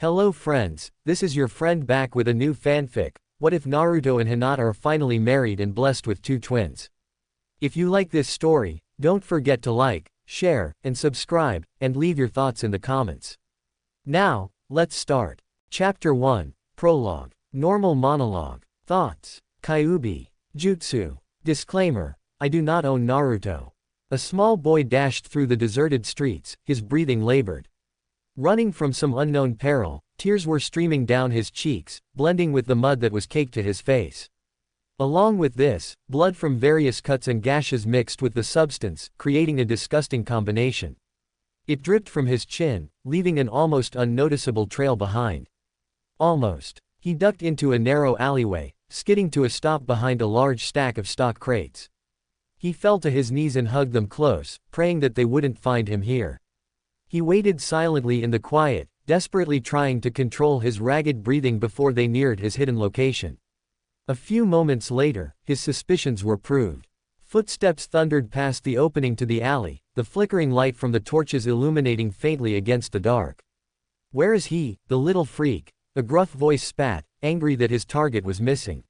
Hello friends, this is your friend back with a new fanfic. What if Naruto and Hinata are finally married and blessed with two twins? If you like this story, don't forget to like, share, and subscribe, and leave your thoughts in the comments. Now, let's start. Chapter 1, Prologue. Normal monologue. Thoughts. Kyuubi. Jutsu. Disclaimer. I do not own Naruto. A small boy dashed through the deserted streets, his breathing labored. Running from some unknown peril, tears were streaming down his cheeks, blending with the mud that was caked to his face. Along with this, blood from various cuts and gashes mixed with the substance, creating a disgusting combination. It dripped from his chin, leaving an almost unnoticeable trail behind. Almost. He ducked into a narrow alleyway, skidding to a stop behind a large stack of stock crates. He fell to his knees and hugged them close, praying that they wouldn't find him here. He waited silently in the quiet, desperately trying to control his ragged breathing before they neared his hidden location. A few moments later, his suspicions were proved. Footsteps thundered past the opening to the alley, the flickering light from the torches illuminating faintly against the dark. "Where is he, the little freak?" A gruff voice spat, angry that his target was missing.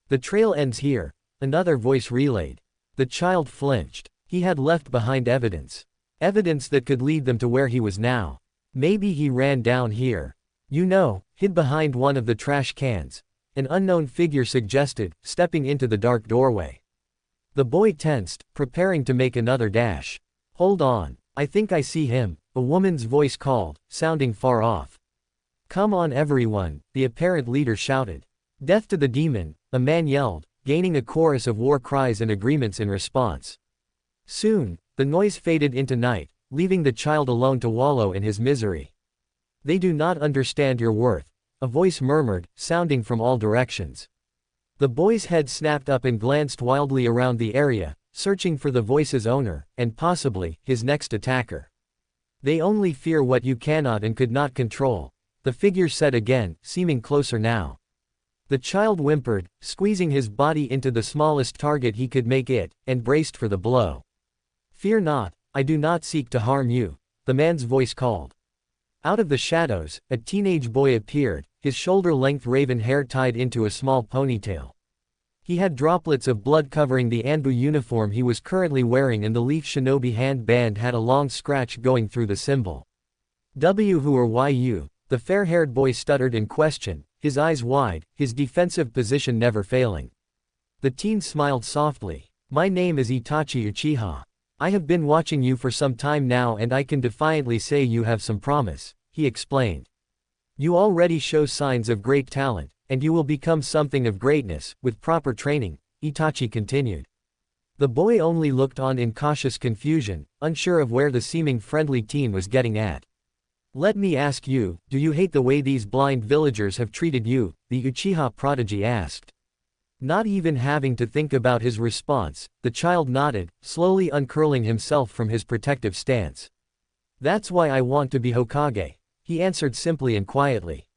"The trail ends here," another voice relayed. The child flinched. He had left behind evidence. Evidence that could lead them to where he was now. Maybe he ran down here. Hid behind one of the trash cans. An unknown figure suggested, stepping into the dark doorway. The boy tensed, preparing to make another dash. "Hold on, I think I see him," a woman's voice called, sounding far off. "Come on everyone," the apparent leader shouted. "Death to the demon," a man yelled, gaining a chorus of war cries and agreements in response. Soon, the noise faded into night, leaving the child alone to wallow in his misery. "They do not understand your worth," a voice murmured, sounding from all directions. The boy's head snapped up and glanced wildly around the area, searching for the voice's owner, and possibly, his next attacker. "They only fear what you cannot and could not control," the figure said again, seeming closer now. The child whimpered, squeezing his body into the smallest target he could make it, and braced for the blow. "Fear not, I do not seek to harm you," the man's voice called. Out of the shadows, a teenage boy appeared, his shoulder-length raven hair tied into a small ponytail. He had droplets of blood covering the Anbu uniform he was currently wearing, and the leaf shinobi handband had a long scratch going through the symbol. "Who are you?" the fair-haired boy stuttered in question, his eyes wide, his defensive position never failing. The teen smiled softly. "My name is Itachi Uchiha. I have been watching you for some time now and I can defiantly say you have some promise," he explained. "You already show signs of great talent, and you will become something of greatness, with proper training," Itachi continued. The boy only looked on in cautious confusion, unsure of where the seeming friendly teen was getting at. "Let me ask you, do you hate the way these blind villagers have treated you?" the Uchiha prodigy asked. Not even having to think about his response, the child nodded, slowly uncurling himself from his protective stance. "That's why I want to be Hokage," he answered simply and quietly.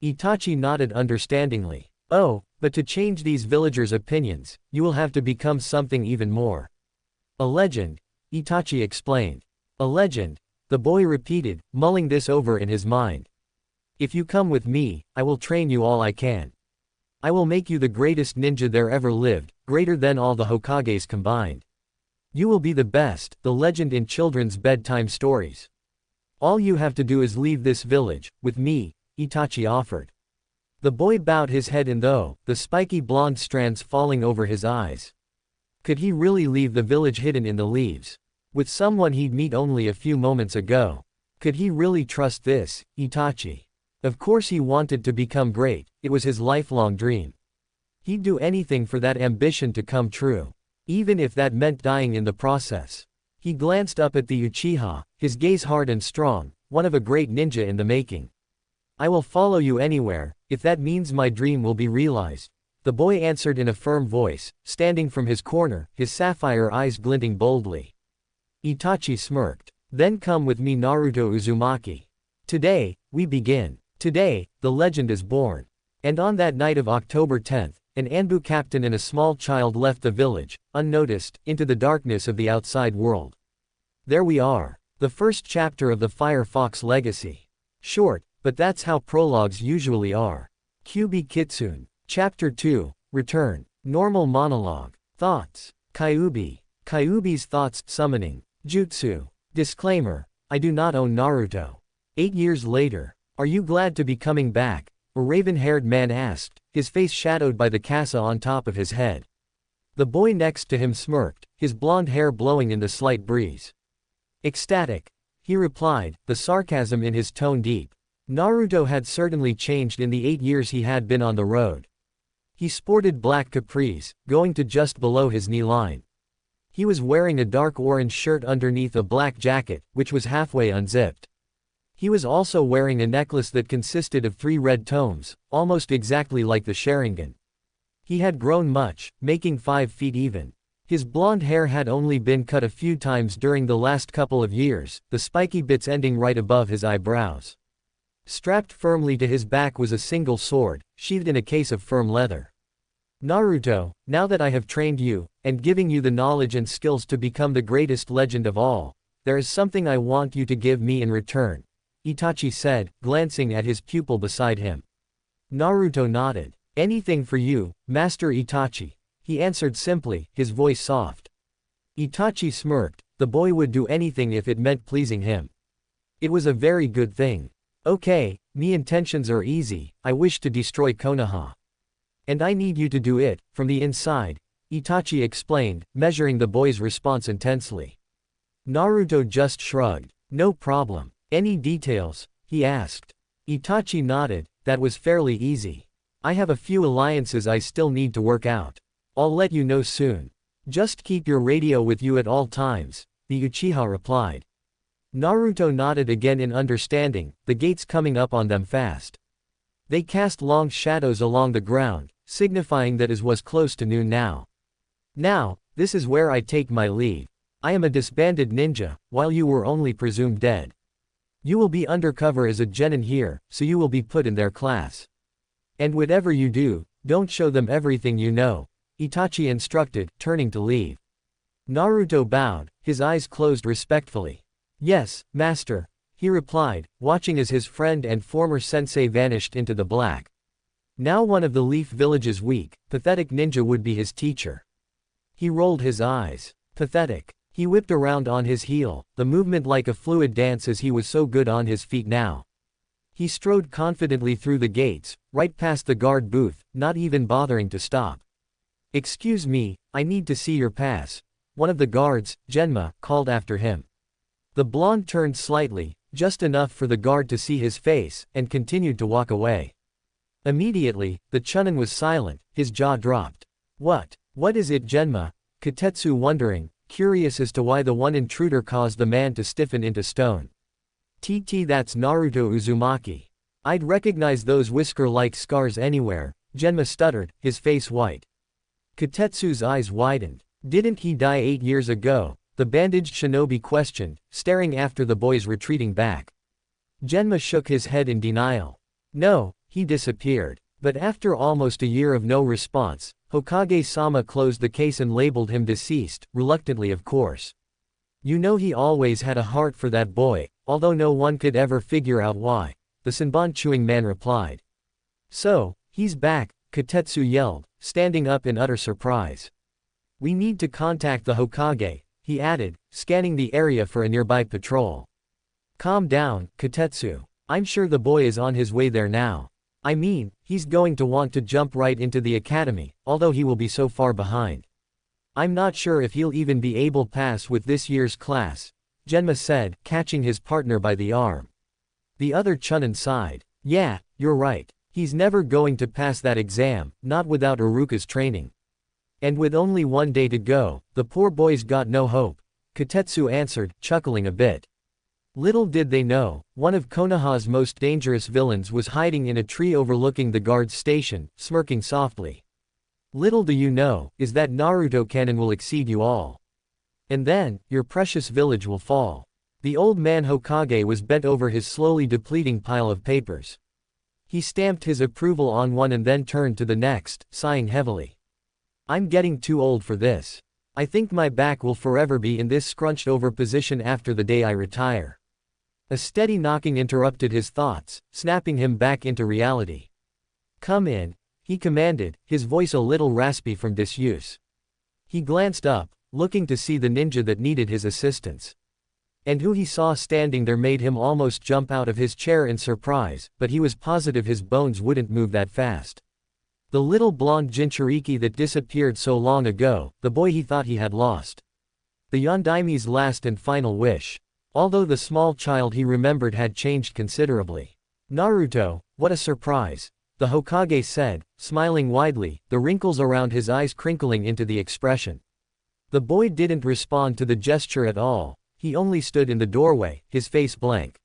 Itachi nodded understandingly. "Oh, but to change these villagers' opinions, you will have to become something even more. A legend," Itachi explained. "A legend," the boy repeated, mulling this over in his mind. "If you come with me, I will train you all I can. I will make you the greatest ninja there ever lived, greater than all the Hokages combined. You will be the best, the legend in children's bedtime stories. All you have to do is leave this village, with me," Itachi offered. The boy bowed his head the spiky blonde strands falling over his eyes. Could he really leave the village hidden in the leaves? With someone he'd meet only a few moments ago? Could he really trust this, Itachi? Of course he wanted to become great, it was his lifelong dream. He'd do anything for that ambition to come true. Even if that meant dying in the process. He glanced up at the Uchiha, his gaze hard and strong, one of a great ninja in the making. "I will follow you anywhere, if that means my dream will be realized," the boy answered in a firm voice, standing from his corner, his sapphire eyes glinting boldly. Itachi smirked. "Then come with me, Naruto Uzumaki. Today, we begin. Today, the legend is born." And on that night of October 10th, an Anbu captain and a small child left the village, unnoticed, into the darkness of the outside world. There we are. The first chapter of the Fire Fox legacy. Short, but that's how prologues usually are. Kyubi Kitsune. Chapter 2. Return. Normal monologue. Thoughts. Kyubi. Kyubi's thoughts. Summoning. Jutsu. Disclaimer. I do not own Naruto. 8 years later. Are you glad to be coming back? A raven-haired man asked, his face shadowed by the kasa on top of his head. The boy next to him smirked, his blonde hair blowing in the slight breeze. Ecstatic. He replied, the sarcasm in his tone deep. Naruto had certainly changed in the 8 years he had been on the road. He sported black capris, going to just below his knee line. He was wearing a dark orange shirt underneath a black jacket, which was halfway unzipped. He was also wearing a necklace that consisted of 3 red tomes, almost exactly like the Sharingan. He had grown much, making 5 feet even. His blonde hair had only been cut a few times during the last couple of years, the spiky bits ending right above his eyebrows. Strapped firmly to his back was a single sword, sheathed in a case of firm leather. Naruto, now that I have trained you, and giving you the knowledge and skills to become the greatest legend of all, there is something I want you to give me in return, Itachi said, glancing at his pupil beside him. Naruto nodded. Anything for you, Master Itachi, he answered simply, his voice soft. Itachi smirked, the boy would do anything if it meant pleasing him. It was a very good thing. Okay, me intentions are easy, I wish to destroy Konoha. And I need you to do it, from the inside, Itachi explained, measuring the boy's response intensely. Naruto just shrugged. No problem. Any details? He asked. Itachi nodded, that was fairly easy. I have a few alliances I still need to work out. I'll let you know soon. Just keep your radio with you at all times, the Uchiha replied. Naruto nodded again in understanding, the gates coming up on them fast. They cast long shadows along the ground, signifying that it was close to noon now. Now, this is where I take my leave. I am a disbanded ninja, while you were only presumed dead. You will be undercover as a genin here, so you will be put in their class. And whatever you do, don't show them everything you know, Itachi instructed, turning to leave. Naruto bowed, his eyes closed respectfully. Yes, master, he replied, watching as his friend and former sensei vanished into the black. Now one of the Leaf Village's weak, pathetic ninja would be his teacher. He rolled his eyes. Pathetic. He whipped around on his heel, the movement like a fluid dance as he was so good on his feet now. He strode confidently through the gates, right past the guard booth, not even bothering to stop. Excuse me, I need to see your pass, one of the guards, Genma, called after him. The blonde turned slightly, just enough for the guard to see his face, and continued to walk away. Immediately, the Chunin was silent, his jaw dropped. What is it, Genma? Kotetsu wondering, curious as to why the one intruder caused the man to stiffen into stone. That's Naruto Uzumaki. I'd recognize those whisker-like scars anywhere, Genma stuttered, his face white. Kotetsu's eyes widened. Didn't he die 8 years ago? The bandaged shinobi questioned, staring after the boys retreating back. Genma shook his head in denial. No, he disappeared. But after almost a year of no response, Hokage-sama closed the case and labeled him deceased, reluctantly of course. You know he always had a heart for that boy, although no one could ever figure out why, the Senbon chewing man replied. So, he's back, Kotetsu yelled, standing up in utter surprise. We need to contact the Hokage, he added, scanning the area for a nearby patrol. Calm down, Kotetsu. I'm sure the boy is on his way there now. I mean, he's going to want to jump right into the academy, although he will be so far behind. I'm not sure if he'll even be able to pass with this year's class, Genma said, catching his partner by the arm. The other Chunin sighed. Yeah, you're right. He's never going to pass that exam, not without Iruka's training. And with only 1 day to go, the poor boy's got no hope, Kotetsu answered, chuckling a bit. Little did they know, one of Konoha's most dangerous villains was hiding in a tree overlooking the guard's station, smirking softly. Little do you know, is that Naruto canon will exceed you all. And then, your precious village will fall. The old man Hokage was bent over his slowly depleting pile of papers. He stamped his approval on one and then turned to the next, sighing heavily. I'm getting too old for this. I think my back will forever be in this scrunched over position after the day I retire. A steady knocking interrupted his thoughts, snapping him back into reality. "Come in," he commanded, his voice a little raspy from disuse. He glanced up, looking to see the ninja that needed his assistance. And who he saw standing there made him almost jump out of his chair in surprise, but he was positive his bones wouldn't move that fast. The little blonde Jinchuriki that disappeared so long ago, the boy he thought he had lost. The Yondaimi's last and final wish. Although the small child he remembered had changed considerably. "Naruto, what a surprise," the Hokage said, smiling widely, the wrinkles around his eyes crinkling into the expression. The boy didn't respond to the gesture at all, he only stood in the doorway, his face blank.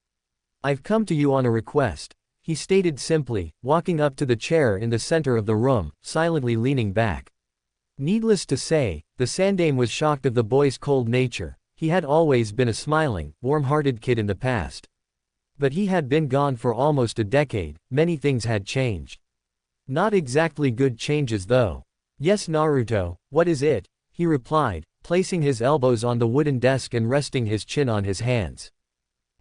"I've come to you on a request," he stated simply, walking up to the chair in the center of the room, silently leaning back. Needless to say, the Sandaime was shocked of the boy's cold nature. He had always been a smiling, warm-hearted kid in the past. But he had been gone for almost a decade, many things had changed. Not exactly good changes though. "Yes, Naruto, what is it?" he replied, placing his elbows on the wooden desk and resting his chin on his hands.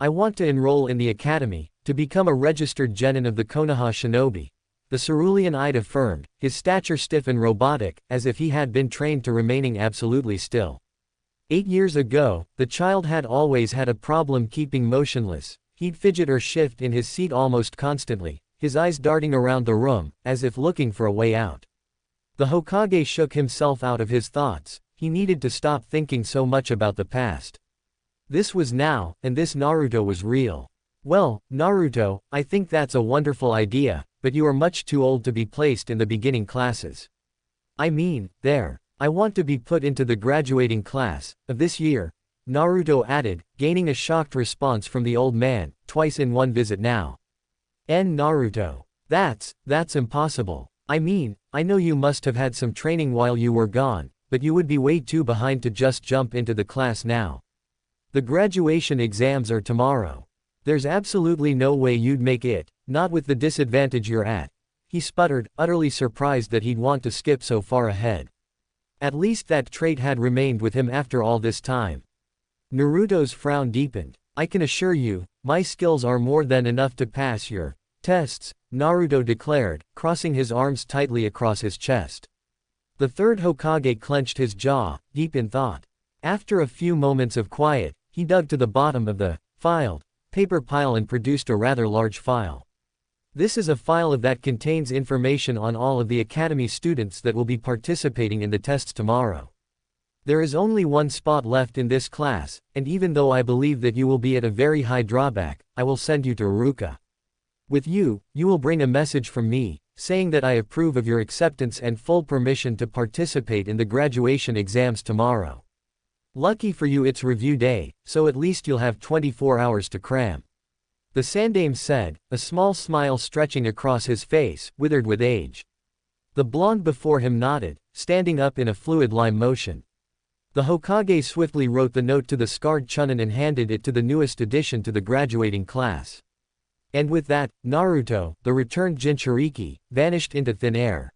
"I want to enroll in the academy, to become a registered genin of the Konoha shinobi," the cerulean-eyed affirmed, his stature stiff and robotic, as if he had been trained to remaining absolutely still. 8 years ago, the child had always had a problem keeping motionless. He'd fidget or shift in his seat almost constantly, his eyes darting around the room, as if looking for a way out. The Hokage shook himself out of his thoughts. He needed to stop thinking so much about the past. This was now, and this Naruto was real. "Well, Naruto, I think that's a wonderful idea, but you are much too old to be placed in the beginning classes. I mean, there. I want to be put into the graduating class of this year," Naruto added, gaining a shocked response from the old man, "twice in one visit now." Naruto. That's impossible. I mean, I know you must have had some training while you were gone, but you would be way too behind to just jump into the class now. The graduation exams are tomorrow. There's absolutely no way you'd make it, not with the disadvantage you're at," he sputtered, utterly surprised that he'd want to skip so far ahead. At least that trait had remained with him after all this time. Naruto's frown deepened. "I can assure you, my skills are more than enough to pass your tests," Naruto declared, crossing his arms tightly across his chest. The third Hokage clenched his jaw, deep in thought. After a few moments of quiet, he dug to the bottom of the filed paper pile and produced a rather large file. "This is a file that contains information on all of the academy students that will be participating in the tests tomorrow. There is only one spot left in this class, and even though I believe that you will be at a very high drawback, I will send you to Uruka. With you, you will bring a message from me, saying that I approve of your acceptance and full permission to participate in the graduation exams tomorrow. Lucky for you it's review day, so at least you'll have 24 hours to cram," the Sandaime said, a small smile stretching across his face, withered with age. The blonde before him nodded, standing up in a fluid lime motion. The Hokage swiftly wrote the note to the scarred Chunin and handed it to the newest addition to the graduating class. And with that, Naruto, the returned Jinchuriki, vanished into thin air.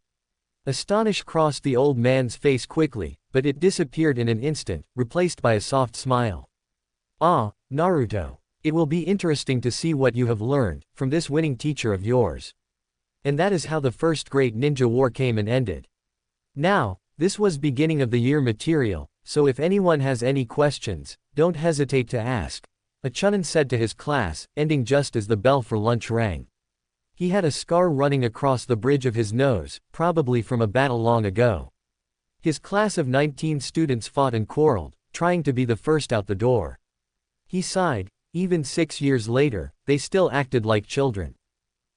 Astonish crossed the old man's face quickly, but it disappeared in an instant, replaced by a soft smile. "Ah, Naruto. It will be interesting to see what you have learned from this winning teacher of yours." And that is how the first great ninja war came and ended. Now, this was beginning of the year material, so if anyone has any questions, don't hesitate to ask, a Chunin said to his class, ending just as the bell for lunch rang. He had a scar running across the bridge of his nose, probably from a battle long ago. His class of 19 students fought and quarreled, trying to be the first out the door. He sighed. Even 6 years later, they still acted like children.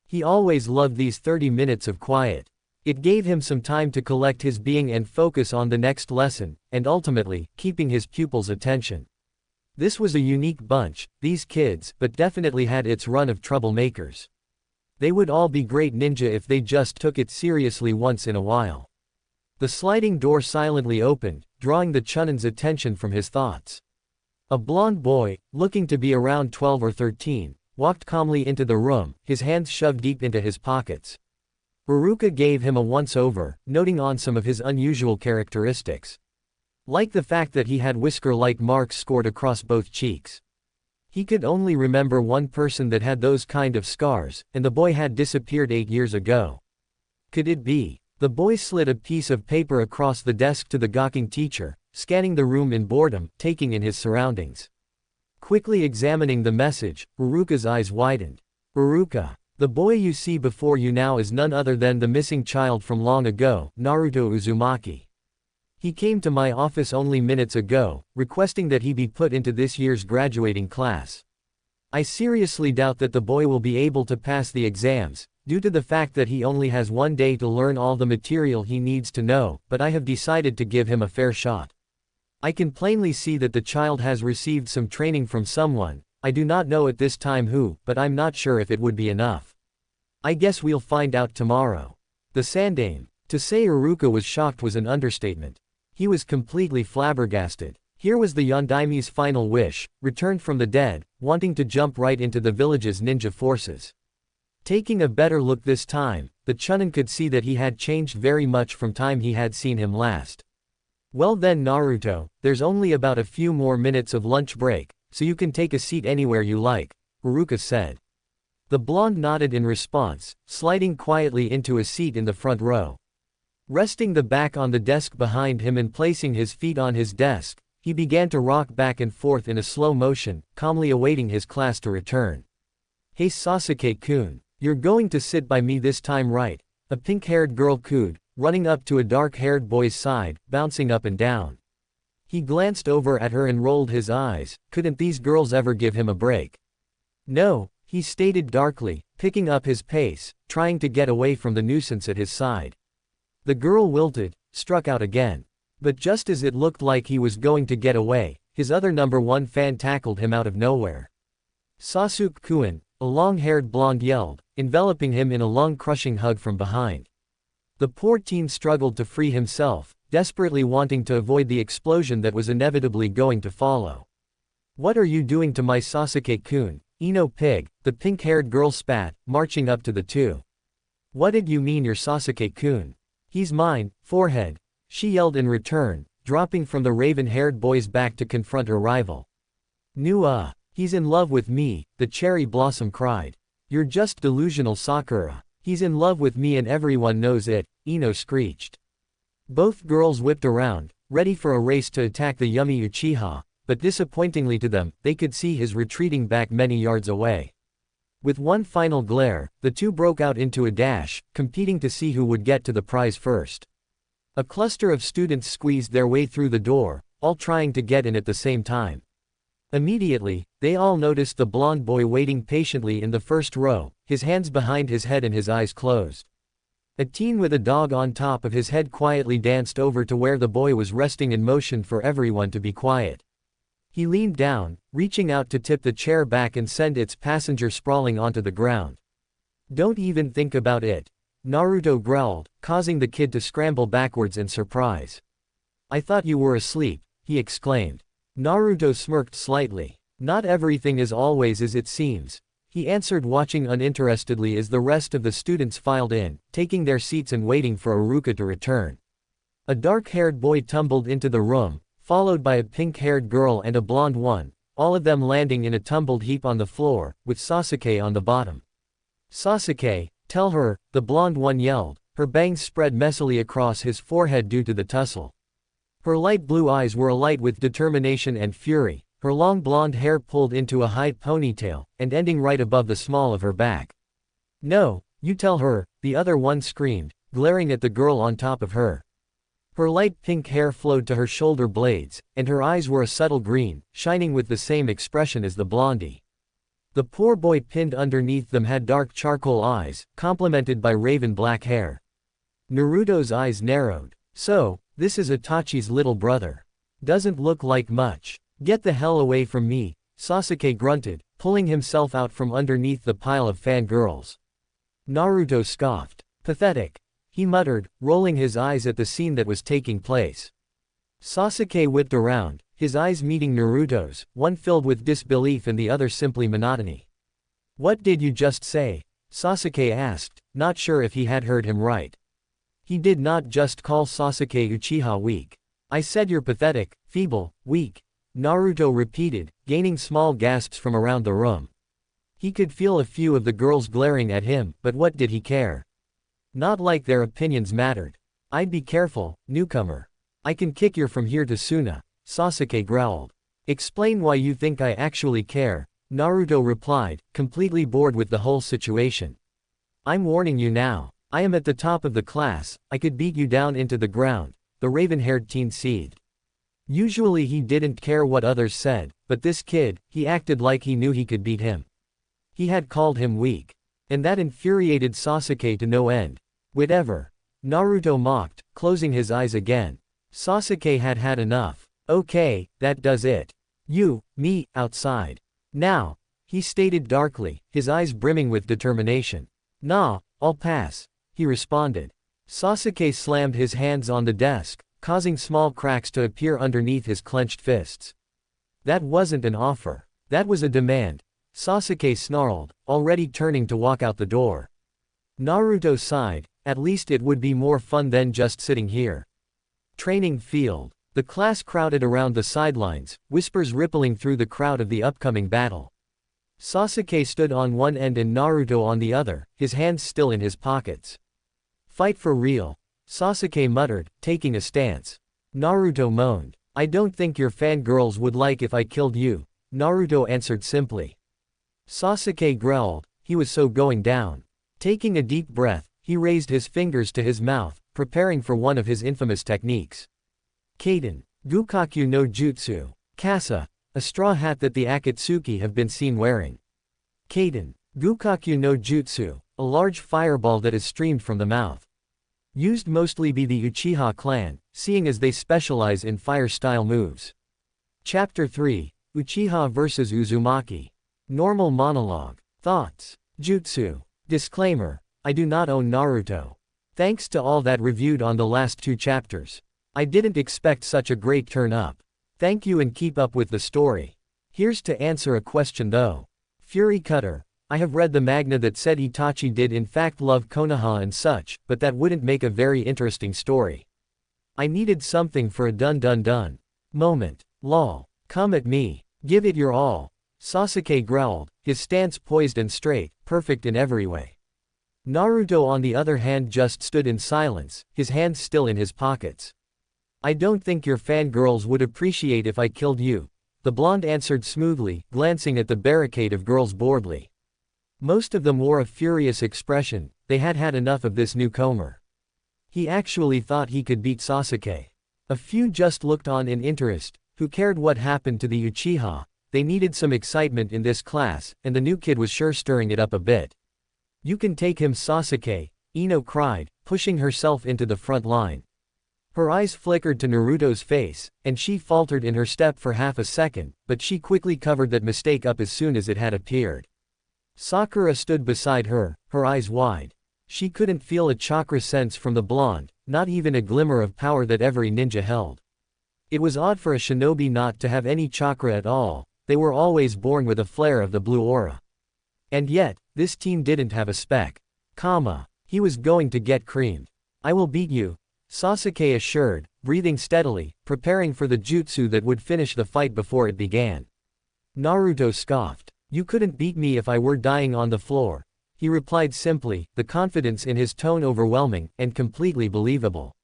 He always loved these 30 minutes of quiet. It gave him some time to collect his being and focus on the next lesson, and ultimately, keeping his pupils' attention. This was a unique bunch, these kids, but definitely had its run of troublemakers. They would all be great ninja if they just took it seriously once in a while. The sliding door silently opened, drawing the Chunin's attention from his thoughts. A blond boy, looking to be around 12 or 13, walked calmly into the room, his hands shoved deep into his pockets. Uruka gave him a once-over, noting on some of his unusual characteristics. Like the fact that he had whisker-like marks scored across both cheeks. He could only remember one person that had those kind of scars, and the boy had disappeared 8 years ago. Could it be? The boy slid a piece of paper across the desk to the gawking teacher, scanning the room in boredom, taking in his surroundings. Quickly examining the message, Uruka's eyes widened. Uruka. The boy you see before you now is none other than the missing child from long ago, Naruto Uzumaki. He came to my office only minutes ago, requesting that he be put into this year's graduating class. I seriously doubt that the boy will be able to pass the exams, due to the fact that he only has 1 day to learn all the material he needs to know, but I have decided to give him a fair shot. I can plainly see that the child has received some training from someone, I do not know at this time who, but I'm not sure if it would be enough. I guess we'll find out tomorrow. The Sandaime. To say Uruka was shocked was an understatement. He was completely flabbergasted. Here was the Yondaime's final wish, returned from the dead, wanting to jump right into the village's ninja forces. Taking a better look this time, the Chunin could see that he had changed very much from time he had seen him last. Well then Naruto, there's only about a few more minutes of lunch break, so you can take a seat anywhere you like, Uruka said. The blonde nodded in response, sliding quietly into a seat in the front row. Resting the back on the desk behind him and placing his feet on his desk, he began to rock back and forth in a slow motion, calmly awaiting his class to return. Hey Sasuke-kun, you're going to sit by me this time, right? A pink-haired girl cooed, running up to a dark-haired boy's side, bouncing up and down. He glanced over at her and rolled his eyes. Couldn't these girls ever give him a break? No, he stated darkly, picking up his pace, trying to get away from the nuisance at his side. The girl wilted, struck out again. But just as it looked like he was going to get away, his other #1 fan tackled him out of nowhere. Sasuke-kun, a long-haired blonde yelled, enveloping him in a lung-crushing hug from behind. The poor teen struggled to free himself, desperately wanting to avoid the explosion that was inevitably going to follow. What are you doing to my Sasuke-kun, Ino pig, the pink-haired girl spat, marching up to the two. What did you mean you're Sasuke-kun? He's mine, forehead, she yelled in return, dropping from the raven-haired boy's back to confront her rival. He's in love with me, the cherry blossom cried. You're just delusional Sakura. He's in love with me and everyone knows it, Ino screeched. Both girls whipped around, ready for a race to attack the yummy Uchiha, but disappointingly to them, they could see his retreating back many yards away. With one final glare, the two broke out into a dash, competing to see who would get to the prize first. A cluster of students squeezed their way through the door, all trying to get in at the same time. Immediately, they all noticed the blonde boy waiting patiently in the first row, his hands behind his head and his eyes closed. A teen with a dog on top of his head quietly danced over to where the boy was resting and motioned for everyone to be quiet. He leaned down, reaching out to tip the chair back and send its passenger sprawling onto the ground. Don't even think about it, Naruto growled, causing the kid to scramble backwards in surprise. I thought you were asleep, he exclaimed. Naruto smirked slightly. Not everything is always as it seems, he answered, watching uninterestedly as the rest of the students filed in, taking their seats and waiting for Uruka to return. A dark-haired boy tumbled into the room, followed by a pink-haired girl and a blonde one, all of them landing in a tumbled heap on the floor, with Sasuke on the bottom. Sasuke, tell her, the blonde one yelled, her bangs spread messily across his forehead due to the tussle. Her light blue eyes were alight with determination and fury, her long blonde hair pulled into a high ponytail, and ending right above the small of her back. No, you tell her, the other one screamed, glaring at the girl on top of her. Her light pink hair flowed to her shoulder blades, and her eyes were a subtle green, shining with the same expression as the blondie. The poor boy pinned underneath them had dark charcoal eyes, complemented by raven black hair. Naruto's eyes narrowed. So, this is Itachi's little brother. Doesn't look like much. Get the hell away from me, Sasuke grunted, pulling himself out from underneath the pile of fangirls. Naruto scoffed. Pathetic, he muttered, rolling his eyes at the scene that was taking place. Sasuke whipped around, his eyes meeting Naruto's, one filled with disbelief and the other simply monotony. What did you just say? Sasuke asked, not sure if he had heard him right. He did not just call Sasuke Uchiha weak. I said you're pathetic, feeble, weak. Naruto repeated, gaining small gasps from around the room. He could feel a few of the girls glaring at him, but what did he care? Not like their opinions mattered. I'd be careful, newcomer. I can kick you from here to Suna, Sasuke growled. Explain why you think I actually care, Naruto replied, completely bored with the whole situation. I'm warning you now. I am at the top of the class, I could beat you down into the ground, the raven-haired teen seethed. Usually he didn't care what others said, but this kid, he acted like he knew he could beat him. He had called him weak. And that infuriated Sasuke to no end. Whatever. Naruto mocked, closing his eyes again. Sasuke had had enough. Okay, that does it. You, me, outside. Now, he stated darkly, his eyes brimming with determination. Nah, I'll pass, he responded. Sasuke slammed his hands on the desk, causing small cracks to appear underneath his clenched fists. That wasn't an offer. That was a demand. Sasuke snarled, already turning to walk out the door. Naruto sighed, at least it would be more fun than just sitting here. Training field. The class crowded around the sidelines, whispers rippling through the crowd of the upcoming battle. Sasuke stood on one end and Naruto on the other, his hands still in his pockets. Fight for real, Sasuke muttered, taking a stance. Naruto moaned. I don't think your fangirls would like if I killed you, Naruto answered simply. Sasuke growled, he was so going down. Taking a deep breath, he raised his fingers to his mouth, preparing for one of his infamous techniques. Kaden, Gukakyu no Jutsu, Kasa, a straw hat that the Akatsuki have been seen wearing. Kaden, Gukakyu no Jutsu, a large fireball that is streamed from the mouth. Used mostly by the Uchiha clan, seeing as they specialize in fire-style moves. Chapter 3, Uchiha vs Uzumaki. Normal monologue. Thoughts. Jutsu. Disclaimer. I do not own Naruto. Thanks to all that reviewed on the last 2 chapters. I didn't expect such a great turn up. Thank you and keep up with the story. Here's to answer a question though. Fury Cutter. I have read the manga that said Itachi did in fact love Konoha and such, but that wouldn't make a very interesting story. I needed something for a dun moment. Lol. Come at me. Give it your all. Sasuke growled, his stance poised and straight, perfect in every way. Naruto on the other hand just stood in silence, his hands still in his pockets. I don't think your fangirls would appreciate if I killed you, the blonde answered smoothly, glancing at the barricade of girls boredly. Most of them wore a furious expression, they had had enough of this newcomer. He actually thought he could beat Sasuke. A few just looked on in interest, who cared what happened to the Uchiha. They needed some excitement in this class, and the new kid was sure stirring it up a bit. You can take him, Sasuke, Ino cried, pushing herself into the front line. Her eyes flickered to Naruto's face, and she faltered in her step for half a second, but she quickly covered that mistake up as soon as it had appeared. Sakura stood beside her, her eyes wide. She couldn't feel a chakra sense from the blonde, not even a glimmer of power that every ninja held. It was odd for a shinobi not to have any chakra at all. They were always born with a flare of the blue aura. And yet, this teen didn't have a speck. He was going to get creamed. I will beat you, Sasuke assured, breathing steadily, preparing for the jutsu that would finish the fight before it began. Naruto scoffed. You couldn't beat me if I were dying on the floor, he replied simply, the confidence in his tone overwhelming, and completely believable.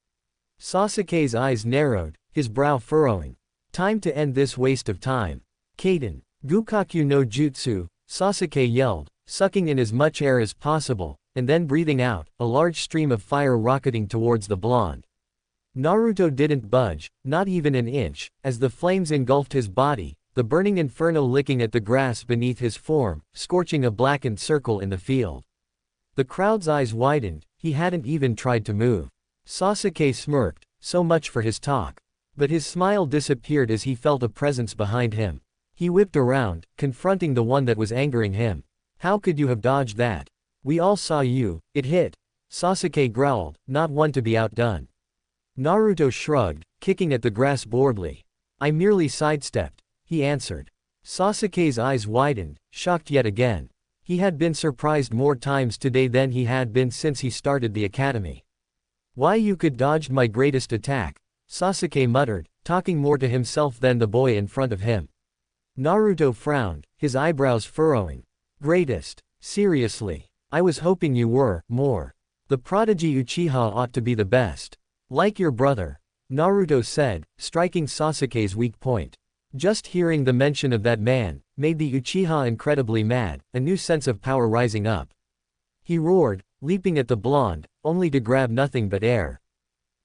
Sasuke's eyes narrowed, his brow furrowing. Time to end this waste of time. Kaden, Gukakyu no Jutsu, Sasuke yelled, sucking in as much air as possible, and then breathing out, a large stream of fire rocketing towards the blonde. Naruto didn't budge, not even an inch, as the flames engulfed his body, the burning inferno licking at the grass beneath his form, scorching a blackened circle in the field. The crowd's eyes widened, he hadn't even tried to move. Sasuke smirked, so much for his talk. But his smile disappeared as he felt a presence behind him. He whipped around, confronting the one that was angering him. How could you have dodged that? We all saw you, it hit. Sasuke growled, not one to be outdone. Naruto shrugged, kicking at the grass boredly. I merely sidestepped, he answered. Sasuke's eyes widened, shocked yet again. He had been surprised more times today than he had been since he started the academy. Why you could dodge my greatest attack, Sasuke muttered, talking more to himself than the boy in front of him. Naruto frowned, his eyebrows furrowing. Greatest. Seriously. I was hoping you were, more. The prodigy Uchiha ought to be the best. Like your brother. Naruto said, striking Sasuke's weak point. Just hearing the mention of that man, made the Uchiha incredibly mad, a new sense of power rising up. He roared, leaping at the blonde, only to grab nothing but air.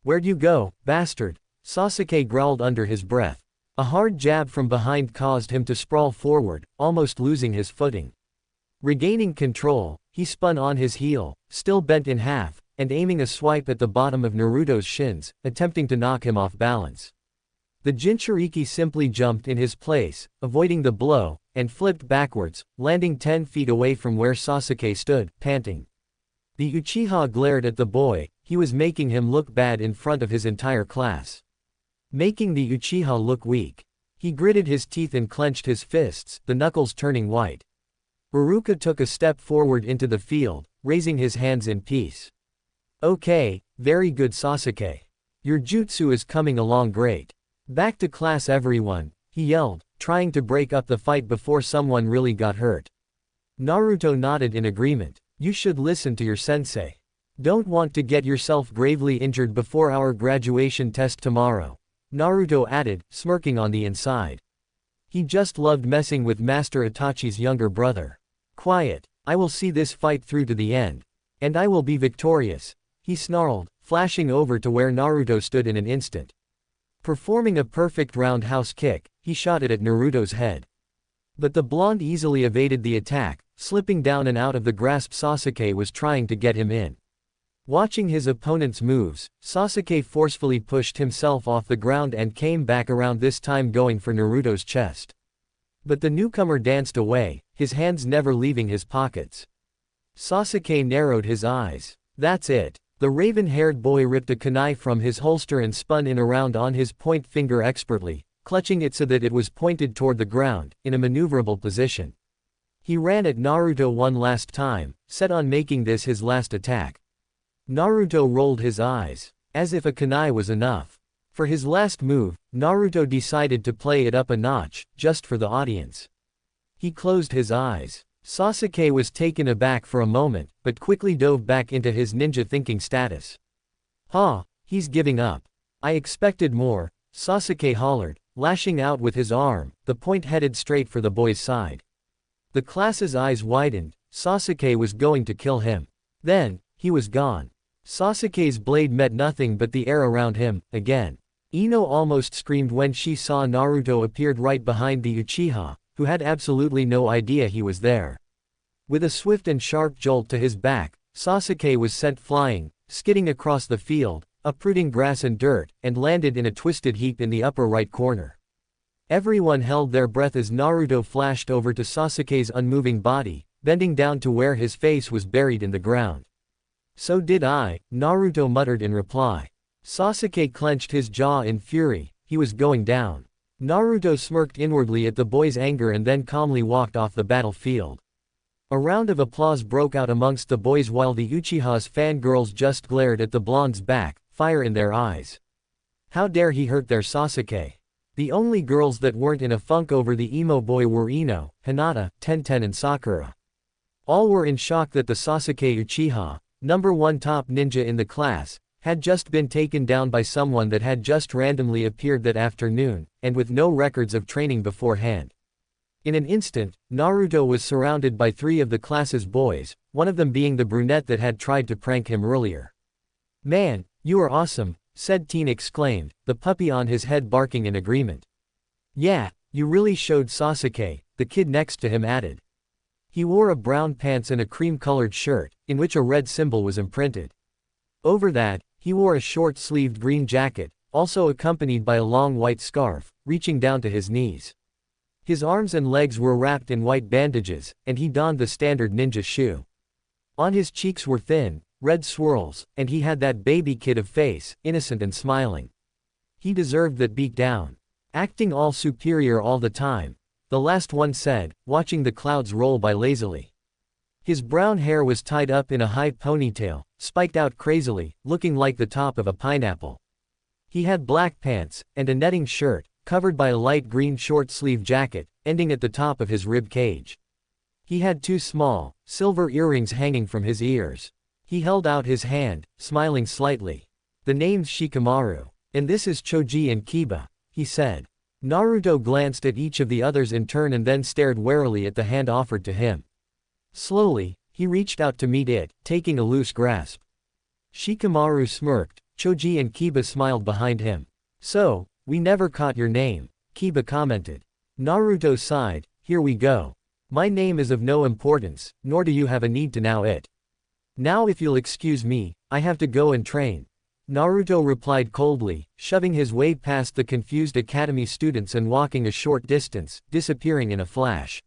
Where'd you go, bastard? Sasuke growled under his breath. A hard jab from behind caused him to sprawl forward, almost losing his footing. Regaining control, he spun on his heel, still bent in half, and aiming a swipe at the bottom of Naruto's shins, attempting to knock him off balance. The Jinchuriki simply jumped in his place, avoiding the blow, and flipped backwards, landing 10 feet away from where Sasuke stood, panting. The Uchiha glared at the boy, he was making him look bad in front of his entire class. Making the Uchiha look weak. He gritted his teeth and clenched his fists, the knuckles turning white. Iruka took a step forward into the field, raising his hands in peace. Okay, very good Sasuke. Your jutsu is coming along great. Back to class everyone, he yelled, trying to break up the fight before someone really got hurt. Naruto nodded in agreement. You should listen to your sensei. Don't want to get yourself gravely injured before our graduation test tomorrow. Naruto added, smirking on the inside. He just loved messing with Master Itachi's younger brother. Quiet, I will see this fight through to the end. And I will be victorious. He snarled, flashing over to where Naruto stood in an instant. Performing a perfect roundhouse kick, he shot it at Naruto's head. But the blonde easily evaded the attack, slipping down and out of the grasp Sasuke was trying to get him in. Watching his opponent's moves, Sasuke forcefully pushed himself off the ground and came back around, this time going for Naruto's chest. But the newcomer danced away, his hands never leaving his pockets. Sasuke narrowed his eyes. That's it. The raven-haired boy ripped a kunai from his holster and spun in around on his point finger expertly, clutching it so that it was pointed toward the ground, in a maneuverable position. He ran at Naruto one last time, set on making this his last attack. Naruto rolled his eyes, as if a kunai was enough. For his last move, Naruto decided to play it up a notch, just for the audience. He closed his eyes. Sasuke was taken aback for a moment, but quickly dove back into his ninja thinking status. He's giving up. I expected more, Sasuke hollered, lashing out with his arm, the point headed straight for the boy's side. The class's eyes widened, Sasuke was going to kill him. Then, he was gone. Sasuke's blade met nothing but the air around him, again. Ino almost screamed when she saw Naruto appeared right behind the Uchiha, who had absolutely no idea he was there. With a swift and sharp jolt to his back, Sasuke was sent flying, skidding across the field, uprooting grass and dirt, and landed in a twisted heap in the upper right corner. Everyone held their breath as Naruto flashed over to Sasuke's unmoving body, bending down to where his face was buried in the ground. So did I, Naruto muttered in reply. Sasuke clenched his jaw in fury, he was going down. Naruto smirked inwardly at the boy's anger and then calmly walked off the battlefield. A round of applause broke out amongst the boys while the Uchiha's fangirls just glared at the blonde's back, fire in their eyes. How dare he hurt their Sasuke? The only girls that weren't in a funk over the emo boy were Ino, Hinata, Tenten and Sakura. All were in shock that the Sasuke Uchiha, #1 top ninja in the class, had just been taken down by someone that had just randomly appeared that afternoon, and with no records of training beforehand. In an instant, Naruto was surrounded by 3 of the class's boys, one of them being the brunette that had tried to prank him earlier. Man, you are awesome, said Teen exclaimed, the puppy on his head barking in agreement. Yeah, you really showed Sasuke, the kid next to him added. He wore a brown pants and a cream-colored shirt, in which a red symbol was imprinted. Over that, he wore a short-sleeved green jacket, also accompanied by a long white scarf, reaching down to his knees. His arms and legs were wrapped in white bandages, and he donned the standard ninja shoe. On his cheeks were thin, red swirls, and he had that baby kid of face, innocent and smiling. He deserved that beat down. Acting all superior all the time, the last one said, watching the clouds roll by lazily. His brown hair was tied up in a high ponytail, spiked out crazily, looking like the top of a pineapple. He had black pants, and a netting shirt, covered by a light green short-sleeve jacket, ending at the top of his rib cage. He had 2 small, silver earrings hanging from his ears. He held out his hand, smiling slightly. "The name's Shikamaru. And this is Choji and Kiba," he said. Naruto glanced at each of the others in turn and then stared warily at the hand offered to him. Slowly, he reached out to meet it, taking a loose grasp. Shikamaru smirked. Choji and Kiba smiled behind him. "So, we never caught your name," Kiba commented. Naruto sighed. "Here we go. My name is of no importance, nor do you have a need to know it. Now if you'll excuse me, I have to go and train," Naruto replied coldly, shoving his way past the confused academy students and walking a short distance, disappearing in a flash.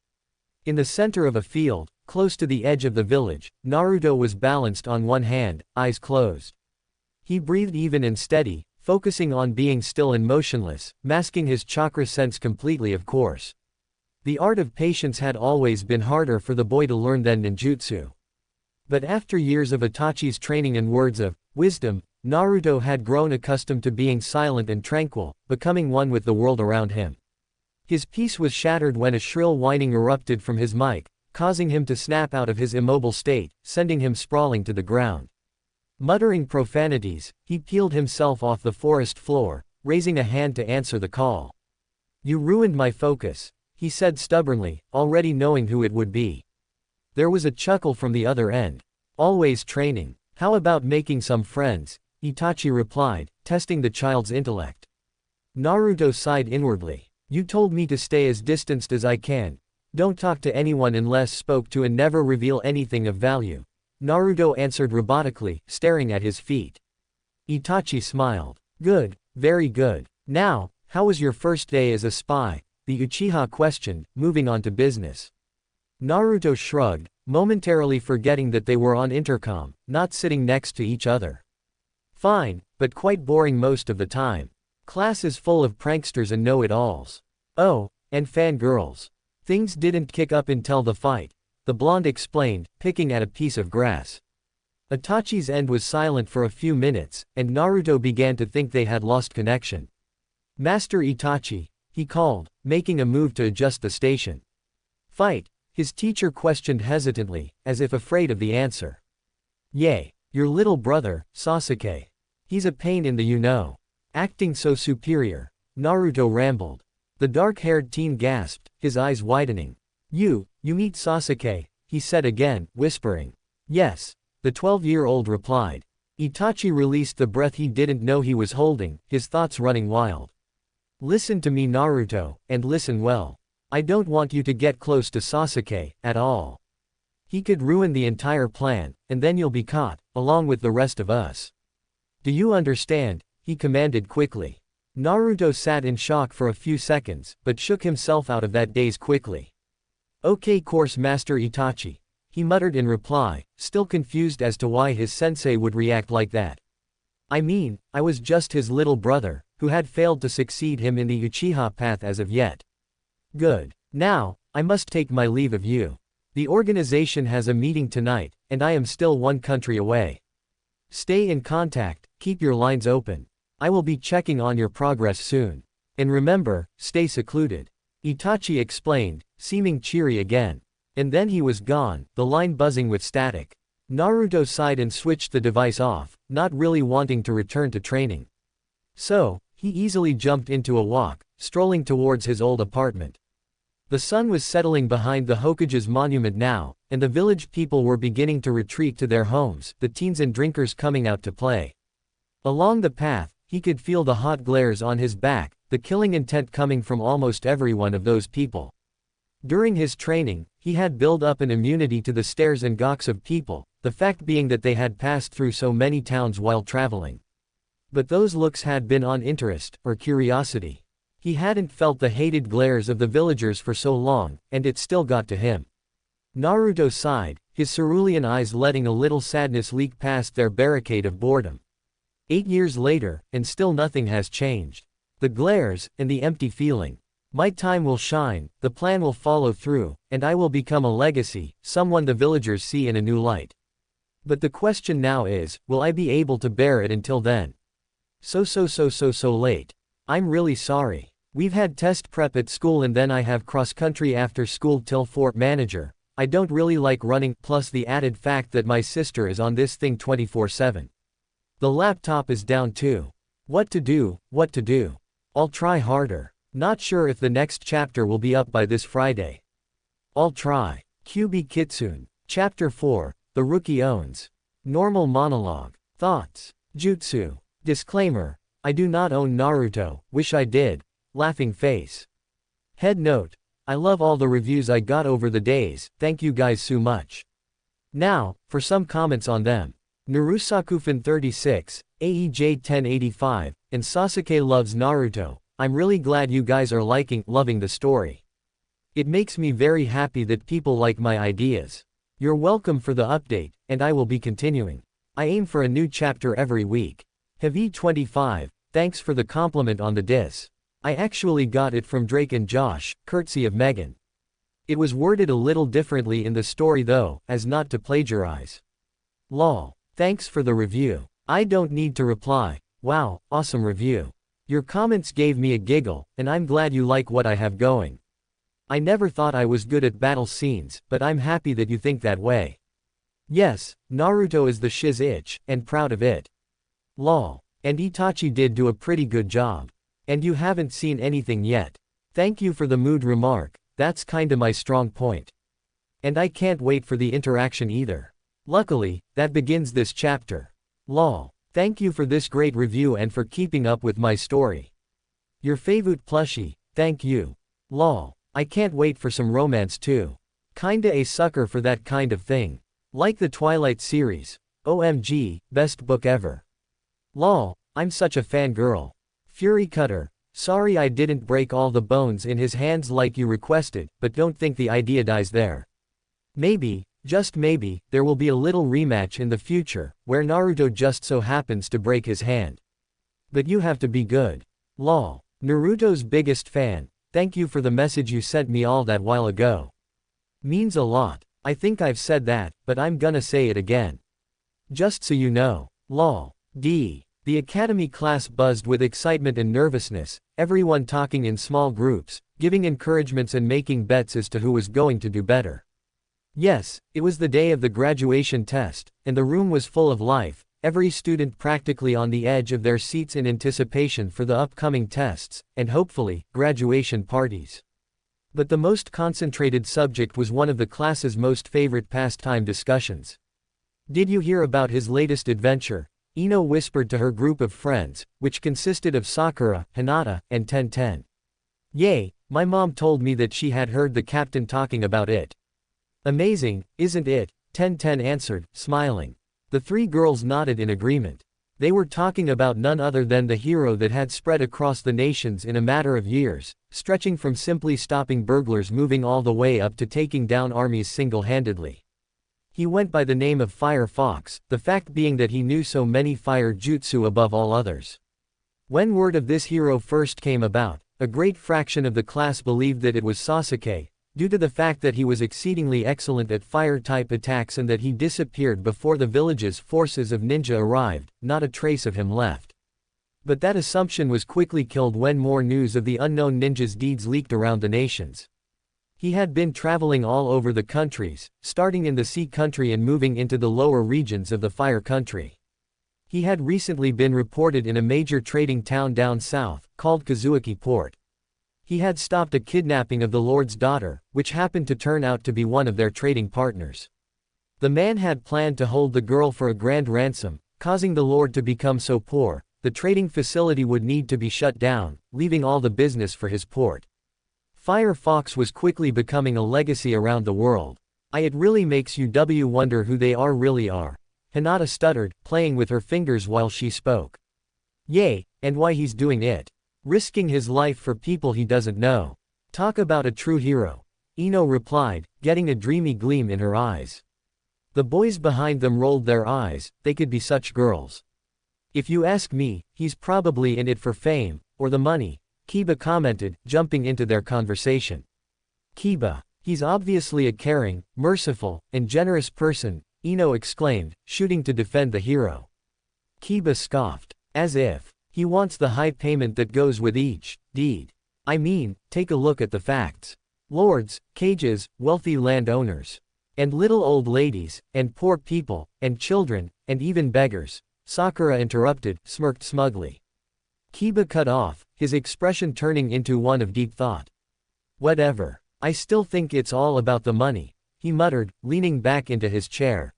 In the center of a field, close to the edge of the village, Naruto was balanced on one hand, eyes closed. He breathed even and steady, focusing on being still and motionless, masking his chakra sense completely of course. The art of patience had always been harder for the boy to learn than ninjutsu. But after years of Itachi's training and words of wisdom, Naruto had grown accustomed to being silent and tranquil, becoming one with the world around him. His peace was shattered when a shrill whining erupted from his mic, causing him to snap out of his immobile state, sending him sprawling to the ground. Muttering profanities, he peeled himself off the forest floor, raising a hand to answer the call. "You ruined my focus," he said stubbornly, already knowing who it would be. There was a chuckle from the other end. "Always training. How about making some friends?" Itachi replied, testing the child's intellect. Naruto sighed inwardly. "You told me to stay as distanced as I can. Don't talk to anyone unless spoke to and never reveal anything of value," Naruto answered robotically, staring at his feet. Itachi smiled. "Good, very good. Now, how was your first day as a spy?" the Uchiha questioned, moving on to business. Naruto shrugged, momentarily forgetting that they were on intercom, not sitting next to each other. "Fine, but quite boring most of the time. Class is full of pranksters and know-it-alls. Oh, and fangirls. Things didn't kick up until the fight," the blonde explained, picking at a piece of grass. Itachi's end was silent for a few minutes, and Naruto began to think they had lost connection. "Master Itachi," he called, making a move to adjust the station. "Fight?" his teacher questioned hesitantly, as if afraid of the answer. "Yay. Your little brother, Sasuke. He's a pain in the you-know. Acting so superior," Naruto rambled. The dark-haired teen gasped, his eyes widening. You meet Sasuke," he said again, whispering. "Yes," the 12-year-old replied. Itachi released the breath he didn't know he was holding, his thoughts running wild. "Listen to me, Naruto, and listen well. I don't want you to get close to Sasuke, at all. He could ruin the entire plan, and then you'll be caught, along with the rest of us. Do you understand?" he commanded quickly. Naruto sat in shock for a few seconds, but shook himself out of that daze quickly. "Okay course Master Itachi," he muttered in reply, still confused as to why his sensei would react like that. "I mean, I was just his little brother, who had failed to succeed him in the Uchiha path as of yet." "Good. Now, I must take my leave of you. The organization has a meeting tonight, and I am still one country away. Stay in contact, keep your lines open. I will be checking on your progress soon. And remember, stay secluded," Itachi explained, seeming cheery again. And then he was gone, the line buzzing with static. Naruto sighed and switched the device off, not really wanting to return to training. So, he easily jumped into a walk, strolling towards his old apartment. The sun was settling behind the Hokage's monument now, and the village people were beginning to retreat to their homes, the teens and drinkers coming out to play. Along the path, he could feel the hot glares on his back, the killing intent coming from almost every one of those people. During his training, he had built up an immunity to the stares and gawks of people, the fact being that they had passed through so many towns while traveling. But those looks had been on interest, or curiosity. He hadn't felt the hated glares of the villagers for so long, and it still got to him. Naruto sighed, his cerulean eyes letting a little sadness leak past their barricade of boredom. 8 years later, and still nothing has changed. The glares, and the empty feeling. My time will shine, the plan will follow through, and I will become a legacy, someone the villagers see in a new light. But the question now is, will I be able to bear it until then? So late. I'm really sorry. We've had test prep at school and then I have cross-country after school till 4. Manager, I don't really like running, plus the added fact that my sister is on this thing 24/7. The laptop is down too. What to do, what to do? I'll try harder. Not sure if the next chapter will be up by this Friday. I'll try. QB Kitsune. Chapter 4, The Rookie Owns. Normal monologue. Thoughts. Jutsu. Disclaimer. I do not own Naruto, wish I did. Laughing face. Head note. I love all the reviews I got over the days, thank you guys so much. Now, for some comments on them. Narusakufan36, AEJ 1085, and Sasuke loves Naruto. I'm really glad you guys are loving the story. It makes me very happy that people like my ideas. You're welcome for the update, and I will be continuing. I aim for a new chapter every week. Heavy25, thanks for the compliment on the diss. I actually got it from Drake and Josh, courtesy of Megan. It was worded a little differently in the story though, as not to plagiarize. Lol. Thanks for the review. I don't need to reply. Wow, awesome review. Your comments gave me a giggle, and I'm glad you like what I have going. I never thought I was good at battle scenes, but I'm happy that you think that way. Yes, Naruto is the shiz itch, and proud of it. Lol. And Itachi did do a pretty good job. And you haven't seen anything yet. Thank you for the mood remark, that's kinda my strong point. And I can't wait for the interaction either. Luckily, that begins this chapter. Lol. Thank you for this great review and for keeping up with my story. Your favorite plushie, thank you. Lol. I can't wait for some romance too. Kinda a sucker for that kind of thing. Like the Twilight series. OMG, best book ever. Lol, I'm such a fangirl. Fury Cutter. Sorry I didn't break all the bones in his hands like you requested, but don't think the idea dies there. Maybe, just maybe, there will be a little rematch in the future, where Naruto just so happens to break his hand. But you have to be good. Lol. Naruto's biggest fan. Thank you for the message you sent me all that while ago. Means a lot. I think I've said that, but I'm gonna say it again. Just so you know. Lol. D. The academy class buzzed with excitement and nervousness, everyone talking in small groups, giving encouragements and making bets as to who was going to do better. Yes, it was the day of the graduation test, and the room was full of life, every student practically on the edge of their seats in anticipation for the upcoming tests, and hopefully, graduation parties. But the most concentrated subject was one of the class's most favorite pastime discussions. Did you hear about his latest adventure? Ino whispered to her group of friends, which consisted of Sakura, Hinata, and Ten. Yay, my mom told me that she had heard the captain talking about it. Amazing, isn't it? Ten answered, smiling. The three girls nodded in agreement. They were talking about none other than the hero that had spread across the nations in a matter of years, stretching from simply stopping burglars moving all the way up to taking down armies single-handedly. He went by the name of Fire Fox, the fact being that he knew so many fire jutsu above all others. When word of this hero first came about, a great fraction of the class believed that it was Sasuke, due to the fact that he was exceedingly excellent at fire-type attacks and that he disappeared before the village's forces of ninja arrived, not a trace of him left. But that assumption was quickly killed when more news of the unknown ninja's deeds leaked around the nations. He had been traveling all over the countries, starting in the sea country and moving into the lower regions of the fire country. He had recently been reported in a major trading town down south, called Kazuaki Port. He had stopped a kidnapping of the Lord's daughter, which happened to turn out to be one of their trading partners. The man had planned to hold the girl for a grand ransom, causing the Lord to become so poor, the trading facility would need to be shut down, leaving all the business for his port. Fire Fox was quickly becoming a legacy around the world. It really makes you wonder who they really are. Hinata stuttered, playing with her fingers while she spoke. Yay, and why he's doing it. Risking his life for people he doesn't know. Talk about a true hero. Ino replied, getting a dreamy gleam in her eyes. The boys behind them rolled their eyes, they could be such girls. If you ask me, he's probably in it for fame, or the money, Kiba commented, jumping into their conversation. Kiba, he's obviously a caring, merciful, and generous person, Ino exclaimed, shooting to defend the hero. Kiba scoffed. As if. He wants the high payment that goes with each deed. I mean, take a look at the facts. Lords, cages, wealthy landowners. And little old ladies, and poor people, and children, and even beggars. Sakura interrupted, smirked smugly. Kiba cut off, his expression turning into one of deep thought. Whatever. I still think it's all about the money, he muttered, leaning back into his chair.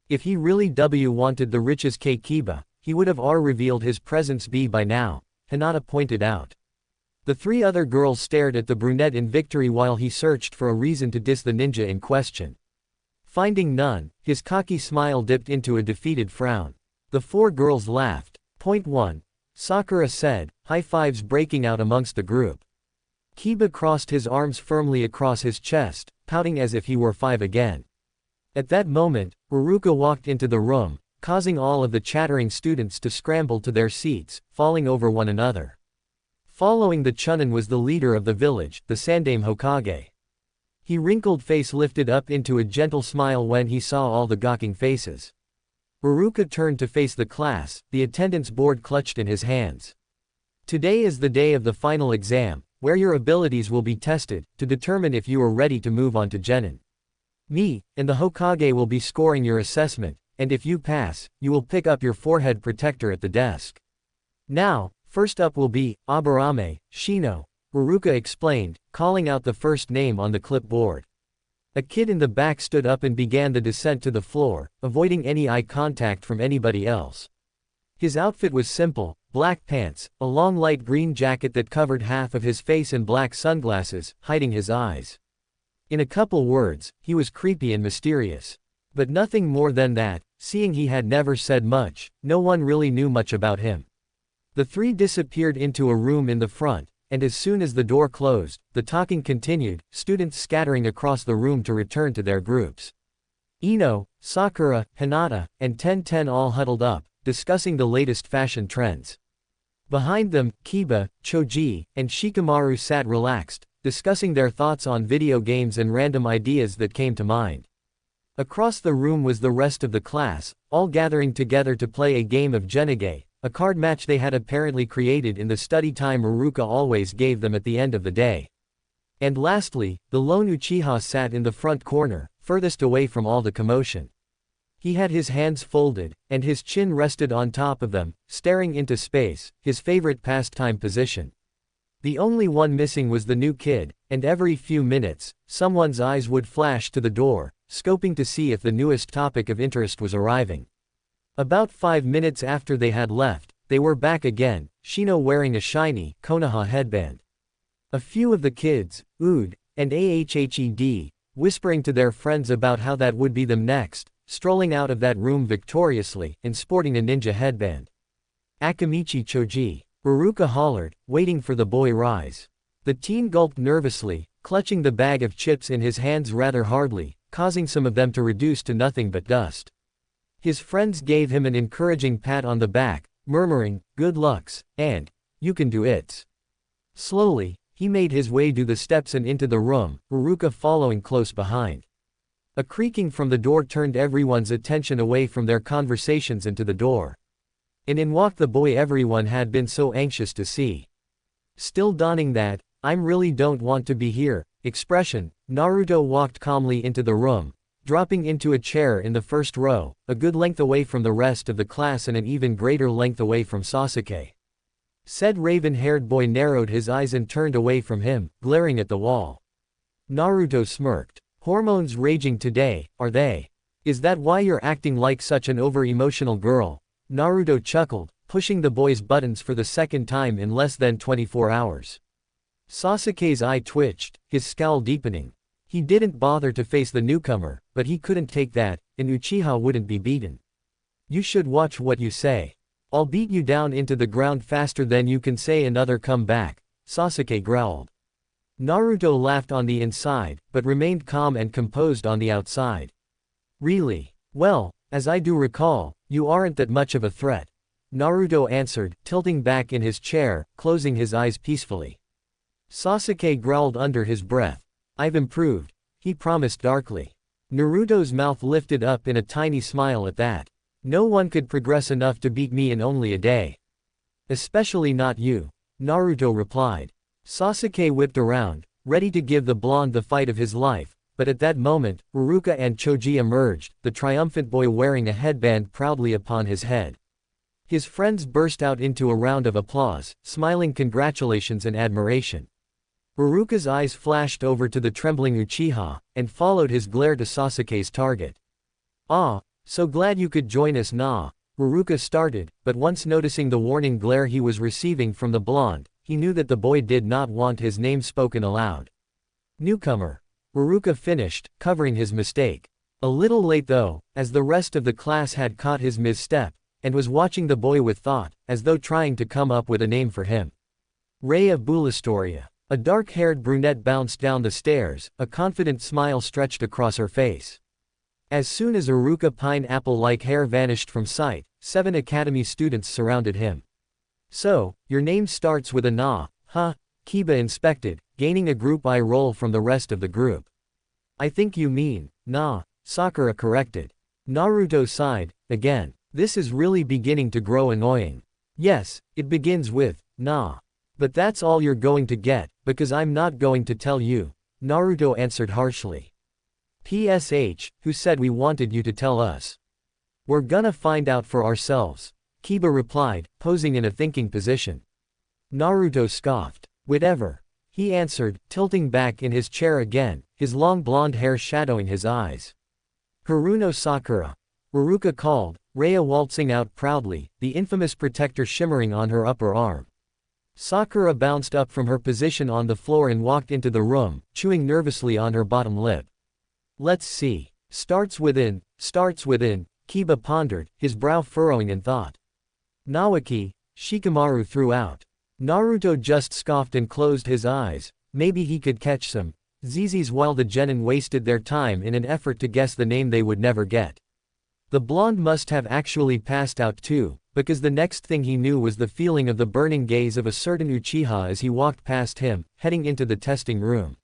If he really wanted the riches Kiba, he would have revealed his presence by now, Hinata pointed out. The three other girls stared at the brunette in victory while he searched for a reason to diss the ninja in question. Finding none, his cocky smile dipped into a defeated frown. The four girls laughed. Point 1. Sakura said, high fives breaking out amongst the group. Kiba crossed his arms firmly across his chest, pouting as if he were 5 again. At that moment, Haruka walked into the room, causing all of the chattering students to scramble to their seats, falling over one another. Following the Chunin was the leader of the village, the Sandaime Hokage. His wrinkled face lifted up into a gentle smile when he saw all the gawking faces. Haruka turned to face the class, the attendance board clutched in his hands. Today is the day of the final exam, where your abilities will be tested, to determine if you are ready to move on to Genin. Me, and the Hokage will be scoring your assessment, and if you pass, you will pick up your forehead protector at the desk. Now, first up will be, Aburame, Shino, Haruka explained, calling out the first name on the clipboard. A kid in the back stood up and began the descent to the floor, avoiding any eye contact from anybody else. His outfit was simple, black pants, a long light green jacket that covered half of his face and black sunglasses, hiding his eyes. In a couple words, he was creepy and mysterious. But nothing more than that, seeing he had never said much, no one really knew much about him. The three disappeared into a room in the front, and as soon as the door closed, the talking continued, students scattering across the room to return to their groups. Ino, Sakura, Hinata, and Ten all huddled up, discussing the latest fashion trends. Behind them, Kiba, Choji, and Shikamaru sat relaxed, discussing their thoughts on video games and random ideas that came to mind. Across the room was the rest of the class, all gathering together to play a game of Genige, a card match they had apparently created in the study time Haruka always gave them at the end of the day. And lastly, the lone Uchiha sat in the front corner, furthest away from all the commotion. He had his hands folded, and his chin rested on top of them, staring into space, his favorite pastime position. The only one missing was the new kid, and every few minutes, someone's eyes would flash to the door, scoping to see if the newest topic of interest was arriving. About 5 minutes after they had left, they were back again, Shino wearing a shiny, Konoha headband. A few of the kids, Ood, and Ahhed, whispering to their friends about how that would be them next, strolling out of that room victoriously, and sporting a ninja headband. Akamichi Choji. Haruka hollered, waiting for the boy rise. The teen gulped nervously, clutching the bag of chips in his hands rather hardly, causing some of them to reduce to nothing but dust. His friends gave him an encouraging pat on the back, murmuring, "Good lucks," and, "You can do it." Slowly, he made his way to the steps and into the room, Haruka following close behind. A creaking from the door turned everyone's attention away from their conversations and to the door. And in walked the boy everyone had been so anxious to see. Still donning that, "I'm really don't want to be here," expression, Naruto walked calmly into the room, dropping into a chair in the first row, a good length away from the rest of the class and an even greater length away from Sasuke. Said raven-haired boy narrowed his eyes and turned away from him, glaring at the wall. Naruto smirked. "Hormones raging today, are they? Is that why you're acting like such an over-emotional girl?" Naruto chuckled, pushing the boy's buttons for the second time in less than 24 hours. Sasuke's eye twitched, his scowl deepening. He didn't bother to face the newcomer, but he couldn't take that, and Uchiha wouldn't be beaten. "You should watch what you say. I'll beat you down into the ground faster than you can say another come back," Sasuke growled. Naruto laughed on the inside, but remained calm and composed on the outside. "Really? Well, as I do recall, you aren't that much of a threat," Naruto answered, tilting back in his chair, closing his eyes peacefully. Sasuke growled under his breath. "I've improved," he promised darkly. Naruto's mouth lifted up in a tiny smile at that. "No one could progress enough to beat me in only a day." Especially not you, Naruto replied. Sasuke whipped around, ready to give the blonde the fight of his life, but at that moment, Uruka and Choji emerged, the triumphant boy wearing a headband proudly upon his head. His friends burst out into a round of applause, smiling congratulations and admiration. Uruka's eyes flashed over to the trembling Uchiha, and followed his glare to Sasuke's target. "Ah, so glad you could join us na," Uruka started, but once noticing the warning glare he was receiving from the blonde, he knew that the boy did not want his name spoken aloud. "Newcomer," Uruka finished, covering his mistake. A little late though, as the rest of the class had caught his misstep, and was watching the boy with thought, as though trying to come up with a name for him. Rhea Bulistoria. A dark-haired brunette bounced down the stairs, a confident smile stretched across her face. As soon as Uruka pineapple-like hair vanished from sight, 7 academy students surrounded him. "So, your name starts with a na, huh?" Kiba inspected, gaining a group eye roll from the rest of the group. "I think you mean, na," Sakura corrected. Naruto sighed, again. This is really beginning to grow annoying. "Yes, it begins with, na. But that's all you're going to get, because I'm not going to tell you," Naruto answered harshly. "PSH, who said we wanted you to tell us? We're gonna find out for ourselves," Kiba replied, posing in a thinking position. Naruto scoffed. "Whatever," he answered, tilting back in his chair again, his long blonde hair shadowing his eyes. "Haruno Sakura," Uruka called, Rhea waltzing out proudly, the infamous protector shimmering on her upper arm. Sakura bounced up from her position on the floor and walked into the room, chewing nervously on her bottom lip. "Let's see. Starts within," Kiba pondered, his brow furrowing in thought. "Nawaki," Shikamaru threw out. Naruto just scoffed and closed his eyes. Maybe he could catch some zzzs while the genin wasted their time in an effort to guess the name they would never get. The blonde must have actually passed out too, because the next thing he knew was the feeling of the burning gaze of a certain Uchiha as he walked past him, heading into the testing room.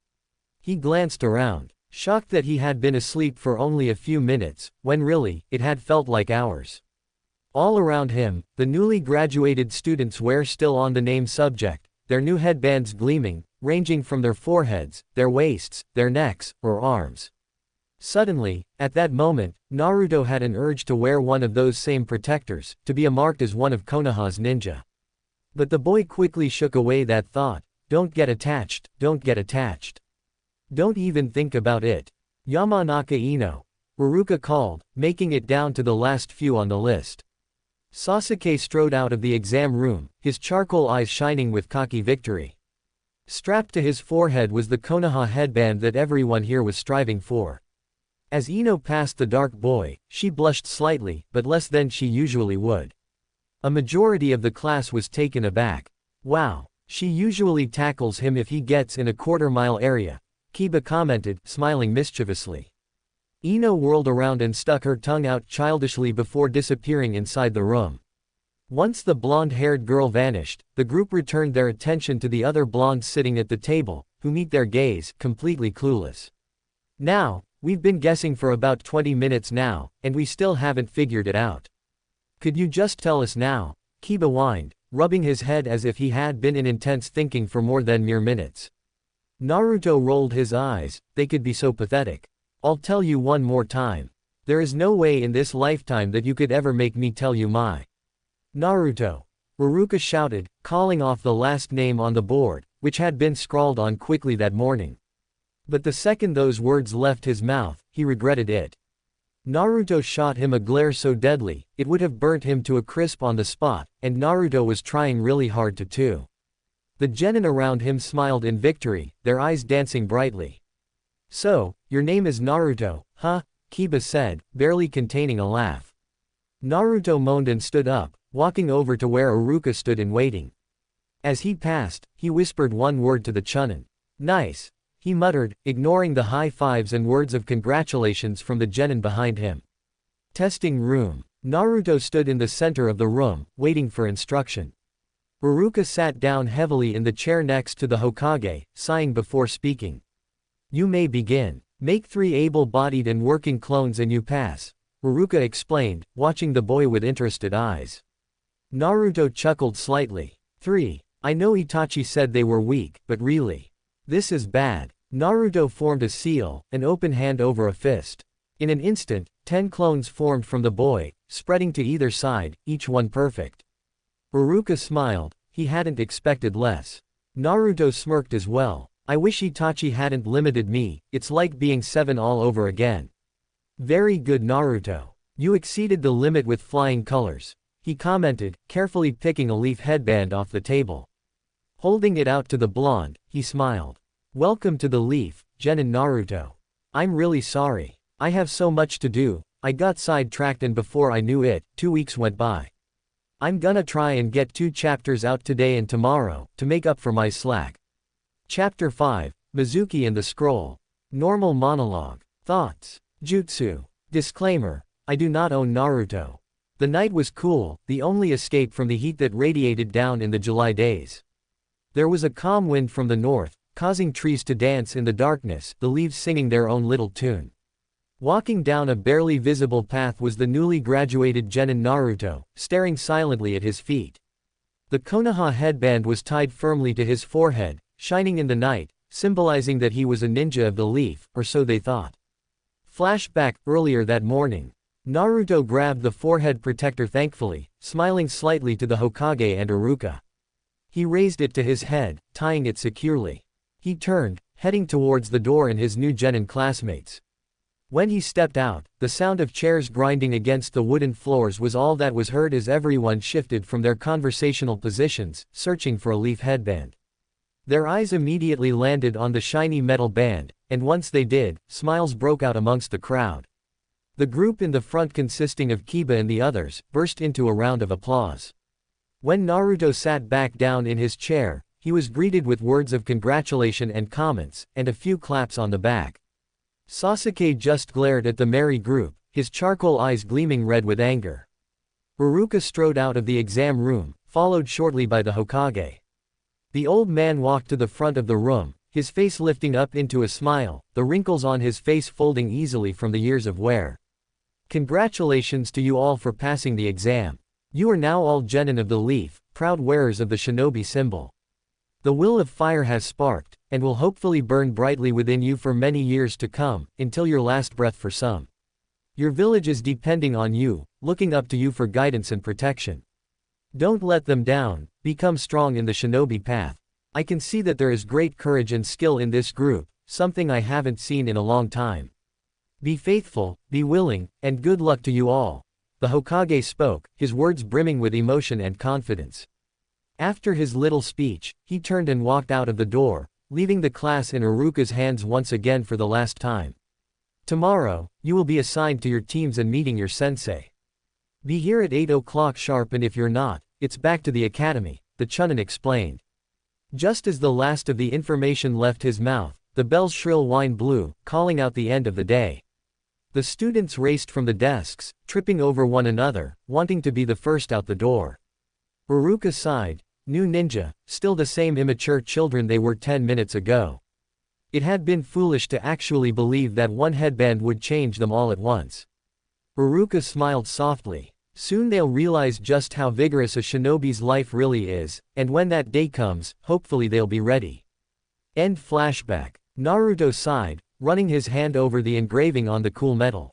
He glanced around, shocked that he had been asleep for only a few minutes, when really, it had felt like hours. All around him, the newly graduated students were still on the name subject, their new headbands gleaming, ranging from their foreheads, their waists, their necks, or arms. Suddenly, at that moment, Naruto had an urge to wear one of those same protectors, to be marked as one of Konoha's ninja. But the boy quickly shook away that thought. "Don't get attached, don't get attached. Don't even think about it." "Yamanaka Ino," Uruka called, making it down to the last few on the list. Sasuke strode out of the exam room, his charcoal eyes shining with cocky victory. Strapped to his forehead was the Konoha headband that everyone here was striving for. As Ino passed the dark boy, she blushed slightly, but less than she usually would. A majority of the class was taken aback. "Wow, she usually tackles him if he gets in a quarter-mile area," Kiba commented, smiling mischievously. Ino whirled around and stuck her tongue out childishly before disappearing inside the room. Once the blonde-haired girl vanished, the group returned their attention to the other blondes sitting at the table, who met their gaze, completely clueless. "Now, we've been guessing for about 20 minutes now, and we still haven't figured it out. Could you just tell us now?" Kiba whined, rubbing his head as if he had been in intense thinking for more than mere minutes. Naruto rolled his eyes, they could be so pathetic. "I'll tell you one more time. There is no way in this lifetime that you could ever make me tell you my." "Naruto," Uruka shouted, calling off the last name on the board, which had been scrawled on quickly that morning. But the second those words left his mouth, he regretted it. Naruto shot him a glare so deadly, it would have burnt him to a crisp on the spot, and Naruto was trying really hard to too. The genin around him smiled in victory, their eyes dancing brightly. "So, your name is Naruto, huh?" Kiba said, barely containing a laugh. Naruto moaned and stood up, walking over to where Uruka stood in waiting. As he passed, he whispered one word to the chunin. "Nice," he muttered, ignoring the high fives and words of congratulations from the genin behind him. Testing room. Naruto stood in the center of the room, waiting for instruction. Uruka sat down heavily in the chair next to the Hokage, sighing before speaking. "You may begin. Make 3 able-bodied and working clones and you pass," Uruka explained, watching the boy with interested eyes. Naruto chuckled slightly. 3. I know Itachi said they were weak, but really. This is bad. Naruto formed a seal, an open hand over a fist. In an instant, 10 clones formed from the boy, spreading to either side, each one perfect. Uruka smiled, he hadn't expected less. Naruto smirked as well. I wish Itachi hadn't limited me, it's like being 7 all over again. Very good Naruto. You exceeded the limit with flying colors. He commented, carefully picking a leaf headband off the table. Holding it out to the blonde, he smiled. Welcome to the leaf, Genin Naruto. I'm really sorry. I have so much to do, I got sidetracked and before I knew it, 2 weeks went by. I'm gonna try and get 2 chapters out today and tomorrow, to make up for my slack. Chapter 5, Mizuki and the Scroll. Normal monologue. Thoughts. Jutsu. Disclaimer. I do not own Naruto. The night was cool, the only escape from the heat that radiated down in the July days. There was a calm wind from the north, causing trees to dance in the darkness, the leaves singing their own little tune. Walking down a barely visible path was the newly graduated Genin Naruto, staring silently at his feet. The Konoha headband was tied firmly to his forehead, shining in the night, symbolizing that he was a ninja of the leaf, or so they thought. Flashback, earlier that morning. Naruto grabbed the forehead protector thankfully, smiling slightly to the Hokage and Uruka. He raised it to his head, tying it securely. He turned, heading towards the door and his new Genin classmates. When he stepped out, the sound of chairs grinding against the wooden floors was all that was heard as everyone shifted from their conversational positions, searching for a leaf headband. Their eyes immediately landed on the shiny metal band, and once they did, smiles broke out amongst the crowd. The group in the front consisting of Kiba and the others, burst into a round of applause. When Naruto sat back down in his chair, he was greeted with words of congratulation and comments, and a few claps on the back. Sasuke just glared at the merry group, his charcoal eyes gleaming red with anger. Uruka strode out of the exam room, followed shortly by the Hokage. The old man walked to the front of the room, his face lifting up into a smile, the wrinkles on his face folding easily from the years of wear. Congratulations to you all for passing the exam. You are now all Genin of the Leaf, proud wearers of the shinobi symbol. The will of fire has sparked, and will hopefully burn brightly within you for many years to come, until your last breath for some. Your village is depending on you, looking up to you for guidance and protection. Don't let them down, become strong in the shinobi path. I can see that there is great courage and skill in this group, something I haven't seen in a long time. Be faithful, be willing, and good luck to you all. The Hokage spoke, his words brimming with emotion and confidence. After his little speech, he turned and walked out of the door, leaving the class in Uruka's hands once again for the last time. Tomorrow, you will be assigned to your teams and meeting your sensei. Be here at 8 o'clock sharp, and if you're not, it's back to the academy, the Chunin explained. Just as the last of the information left his mouth, the bell's shrill whine blew, calling out the end of the day. The students raced from the desks, tripping over one another, wanting to be the first out the door. Uruka sighed. New ninja, still the same immature children they were 10 minutes ago. It had been foolish to actually believe that one headband would change them all at once. Uruka smiled softly. Soon they'll realize just how vigorous a shinobi's life really is, and when that day comes, hopefully they'll be ready. End flashback. Naruto sighed, running his hand over the engraving on the cool metal.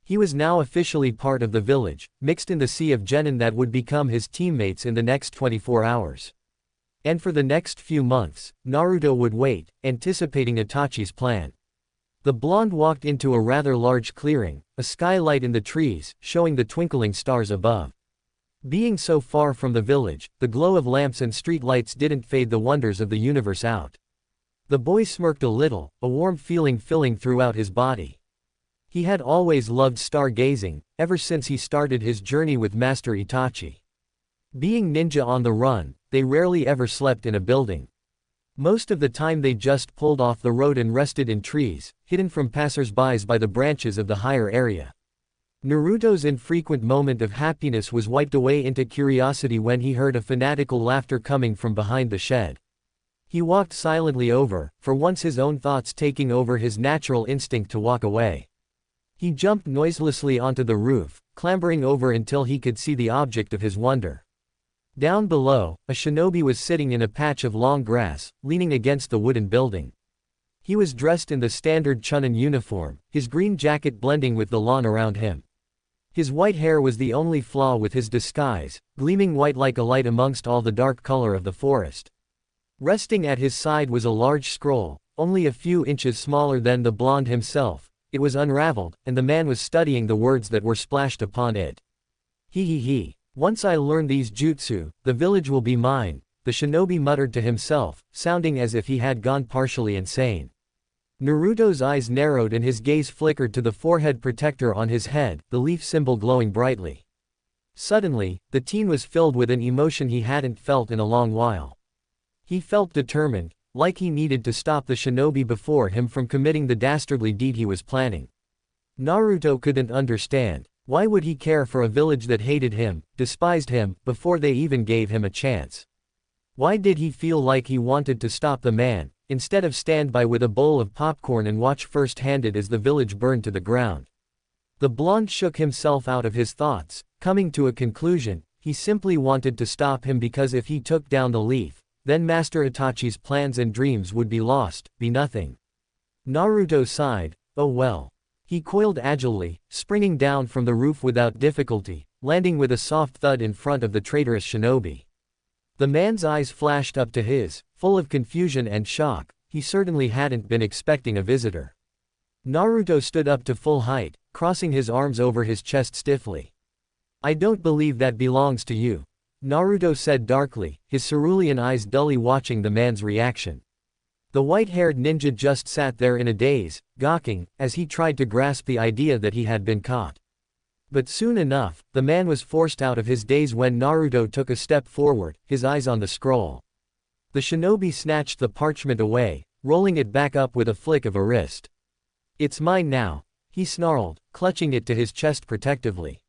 He was now officially part of the village, mixed in the sea of Genin that would become his teammates in the next 24 hours. And for the next few months, Naruto would wait, anticipating Itachi's plan. The blonde walked into a rather large clearing, a skylight in the trees, showing the twinkling stars above. Being so far from the village, the glow of lamps and street lights didn't fade the wonders of the universe out. The boy smirked a little, a warm feeling filling throughout his body. He had always loved stargazing, ever since he started his journey with Master Itachi. Being ninja on the run, they rarely ever slept in a building. Most of the time they just pulled off the road and rested in trees, hidden from passers-by by the branches of the higher area. Naruto's infrequent moment of happiness was wiped away into curiosity when he heard a fanatical laughter coming from behind the shed. He walked silently over, for once his own thoughts taking over his natural instinct to walk away. He jumped noiselessly onto the roof, clambering over until he could see the object of his wonder. Down below, a shinobi was sitting in a patch of long grass, leaning against the wooden building. He was dressed in the standard Chunin uniform, his green jacket blending with the lawn around him. His white hair was the only flaw with his disguise, gleaming white like a light amongst all the dark color of the forest. Resting at his side was a large scroll, only a few inches smaller than the blonde himself. It was unraveled, and the man was studying the words that were splashed upon it. He. Once I learn these jutsu, the village will be mine, the shinobi muttered to himself, sounding as if he had gone partially insane. Naruto's eyes narrowed and his gaze flickered to the forehead protector on his head, the leaf symbol glowing brightly. Suddenly, the teen was filled with an emotion he hadn't felt in a long while. He felt determined, like he needed to stop the shinobi before him from committing the dastardly deed he was planning. Naruto couldn't understand. Why would he care for a village that hated him, despised him, before they even gave him a chance? Why did he feel like he wanted to stop the man, instead of stand by with a bowl of popcorn and watch first-handed as the village burned to the ground? The blonde shook himself out of his thoughts, coming to a conclusion. He simply wanted to stop him because if he took down the leaf, then Master Itachi's plans and dreams would be lost, be nothing. Naruto sighed, oh well. He coiled agilely, springing down from the roof without difficulty, landing with a soft thud in front of the traitorous shinobi. The man's eyes flashed up to his, full of confusion and shock. He certainly hadn't been expecting a visitor. Naruto stood up to full height, crossing his arms over his chest stiffly. I don't believe that belongs to you, Naruto said darkly, his cerulean eyes dully watching the man's reaction. The white-haired ninja just sat there in a daze, gawking, as he tried to grasp the idea that he had been caught. But soon enough, the man was forced out of his daze when Naruto took a step forward, his eyes on the scroll. The shinobi snatched the parchment away, rolling it back up with a flick of a wrist. It's mine now, he snarled, clutching it to his chest protectively.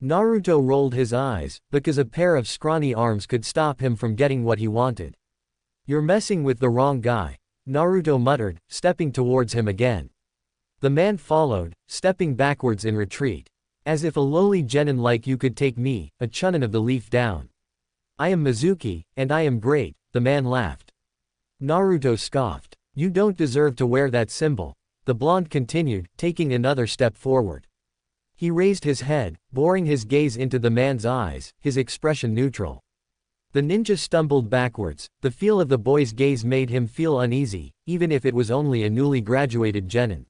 Naruto rolled his eyes, because a pair of scrawny arms could stop him from getting what he wanted. You're messing with the wrong guy, Naruto muttered, stepping towards him again. The man followed, stepping backwards in retreat. As if a lowly genin like you could take me, a chunin of the leaf down. I am Mizuki, and I am great, the man laughed. Naruto scoffed. You don't deserve to wear that symbol, the blonde continued, taking another step forward. He raised his head, boring his gaze into the man's eyes, his expression neutral. The ninja stumbled backwards. The feel of the boy's gaze made him feel uneasy, even if it was only a newly graduated genin.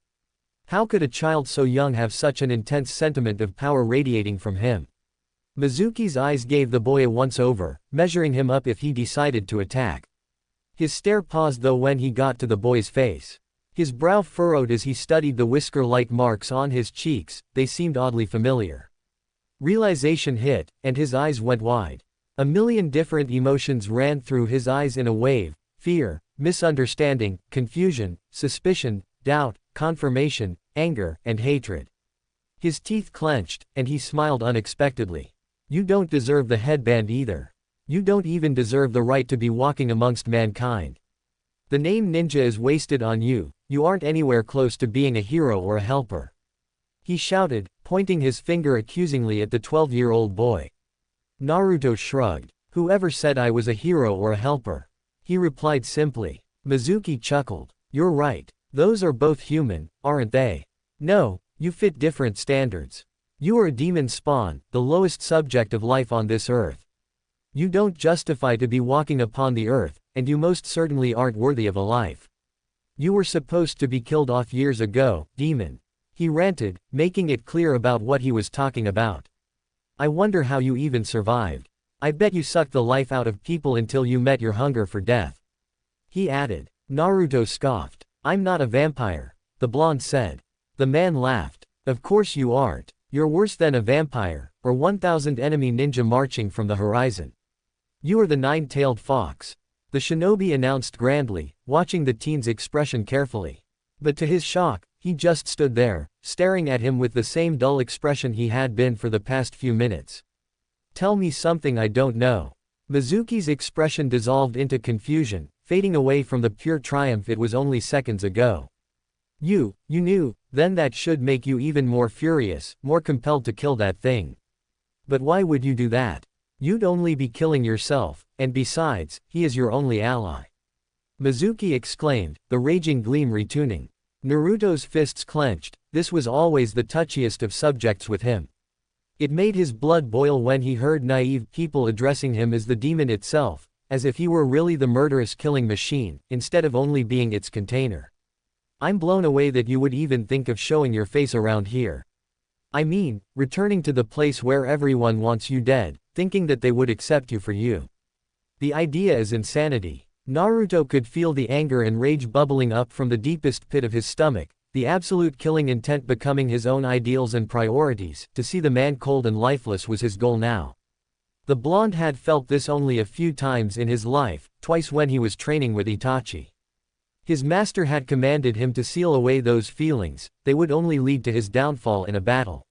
How could a child so young have such an intense sentiment of power radiating from him? Mizuki's eyes gave the boy a once-over, measuring him up if he decided to attack. His stare paused though when he got to the boy's face. His brow furrowed as he studied the whisker-like marks on his cheeks. They seemed oddly familiar. Realization hit, and his eyes went wide. A million different emotions ran through his eyes in a wave: fear, misunderstanding, confusion, suspicion, doubt, confirmation, anger, and hatred. His teeth clenched, and he smiled unexpectedly. You don't deserve the headband either. You don't even deserve the right to be walking amongst mankind. The name ninja is wasted on you. You aren't anywhere close to being a hero or a helper. He shouted, pointing his finger accusingly at the 12-year-old boy. Naruto shrugged. Whoever said I was a hero or a helper? He replied simply. Mizuki chuckled. You're right. Those are both human, aren't they? No, you fit different standards. You are a demon spawn, the lowest subject of life on this earth. You don't justify to be walking upon the earth, and you most certainly aren't worthy of a life. You were supposed to be killed off years ago, demon. He ranted, making it clear about what he was talking about. I wonder how you even survived. I bet you sucked the life out of people until you met your hunger for death. He added. Naruto scoffed. I'm not a vampire, the blonde said. The man laughed. Of course you aren't. You're worse than a vampire, or 1,000 enemy ninja marching from the horizon. You are the nine-tailed fox, the shinobi announced grandly, watching the teen's expression carefully. But to his shock, he just stood there, staring at him with the same dull expression he had been for the past few minutes. Tell me something I don't know. Mizuki's expression dissolved into confusion, fading away from the pure triumph it was only seconds ago. You knew, then that should make you even more furious, more compelled to kill that thing. But why would you do that? You'd only be killing yourself, and besides, he is your only ally. Mizuki exclaimed, the raging gleam retuning. Naruto's fists clenched. This was always the touchiest of subjects with him. It made his blood boil when he heard naive people addressing him as the demon itself, as if he were really the murderous killing machine, instead of only being its container. I'm blown away that you would even think of showing your face around here. I mean, returning to the place where everyone wants you dead, thinking that they would accept you for you. The idea is insanity. Naruto could feel the anger and rage bubbling up from the deepest pit of his stomach, the absolute killing intent becoming his own ideals and priorities. To see the man cold and lifeless was his goal now. The blonde had felt this only a few times in his life, twice when he was training with Itachi. His master had commanded him to seal away those feelings, they would only lead to his downfall in a battle.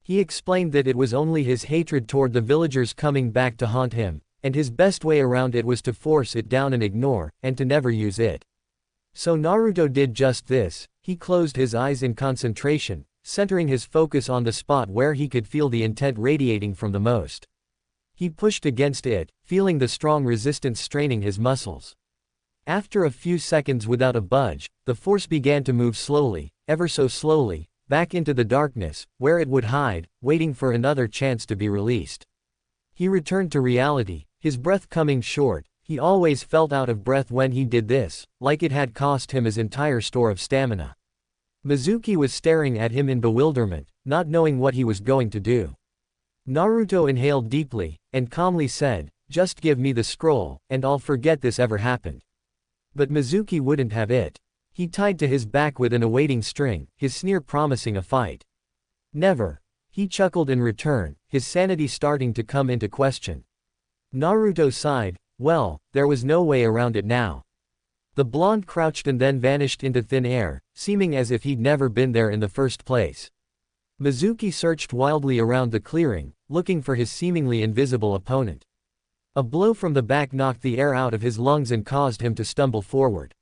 He explained that it was only his hatred toward the villagers coming back to haunt him, and his best way around it was to force it down and ignore, and to never use it. So Naruto did just this. He closed his eyes in concentration, centering his focus on the spot where he could feel the intent radiating from the most. He pushed against it, feeling the strong resistance straining his muscles. After a few seconds without a budge, the force began to move slowly, ever so slowly, back into the darkness, where it would hide, waiting for another chance to be released. He returned to reality, his breath coming short. He always felt out of breath when he did this, like it had cost him his entire store of stamina. Mizuki was staring at him in bewilderment, not knowing what he was going to do. Naruto inhaled deeply, and calmly said, "Just give me the scroll, and I'll forget this ever happened." But Mizuki wouldn't have it. He tied to his back with an awaiting string, his sneer promising a fight. "Never." He chuckled in return, his sanity starting to come into question. Naruto sighed. Well, there was no way around it now. The blonde crouched and then vanished into thin air, seeming as if he'd never been there in the first place. Mizuki searched wildly around the clearing, looking for his seemingly invisible opponent. A blow from the back knocked the air out of his lungs and caused him to stumble forward.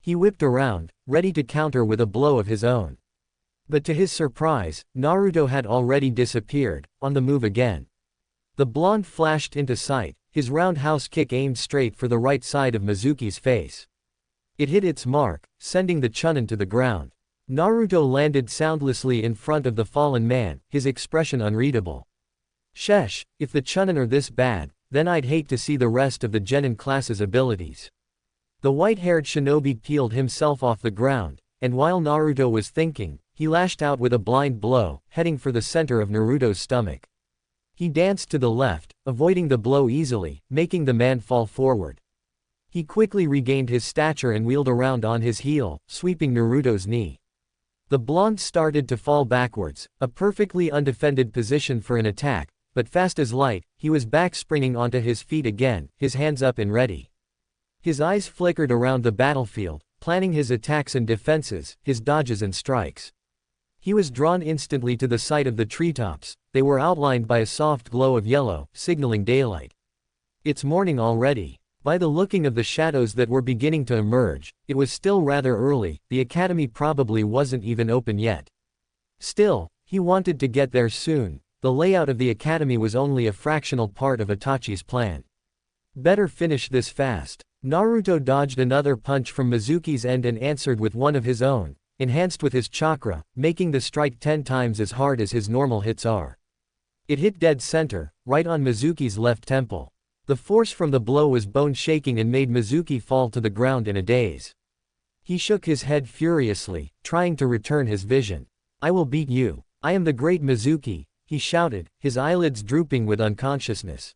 He whipped around, ready to counter with a blow of his own. But to his surprise, Naruto had already disappeared, on the move again. The blonde flashed into sight, his roundhouse kick aimed straight for the right side of Mizuki's face. It hit its mark, sending the Chunin to the ground. Naruto landed soundlessly in front of the fallen man, his expression unreadable. Sheesh, if the Chunin are this bad, then I'd hate to see the rest of the Genin class's abilities. The white-haired shinobi peeled himself off the ground, and while Naruto was thinking, he lashed out with a blind blow, heading for the center of Naruto's stomach. He danced to the left, avoiding the blow easily, making the man fall forward. He quickly regained his stature and wheeled around on his heel, sweeping Naruto's knee. The blonde started to fall backwards, a perfectly undefended position for an attack, but fast as light, he was back springing onto his feet again, his hands up and ready. His eyes flickered around the battlefield, planning his attacks and defenses, his dodges and strikes. He was drawn instantly to the sight of the treetops. They were outlined by a soft glow of yellow, signaling daylight. It's morning already. By the looking of the shadows that were beginning to emerge, it was still rather early, the academy probably wasn't even open yet. Still, he wanted to get there soon. The layout of the academy was only a fractional part of Itachi's plan. Better finish this fast. Naruto dodged another punch from Mizuki's end and answered with one of his own, enhanced with his chakra, making the strike 10 times as hard as his normal hits are. It hit dead center, right on Mizuki's left temple. The force from the blow was bone-shaking and made Mizuki fall to the ground in a daze. He shook his head furiously, trying to return his vision. "I will beat you. I am the great Mizuki," he shouted, his eyelids drooping with unconsciousness.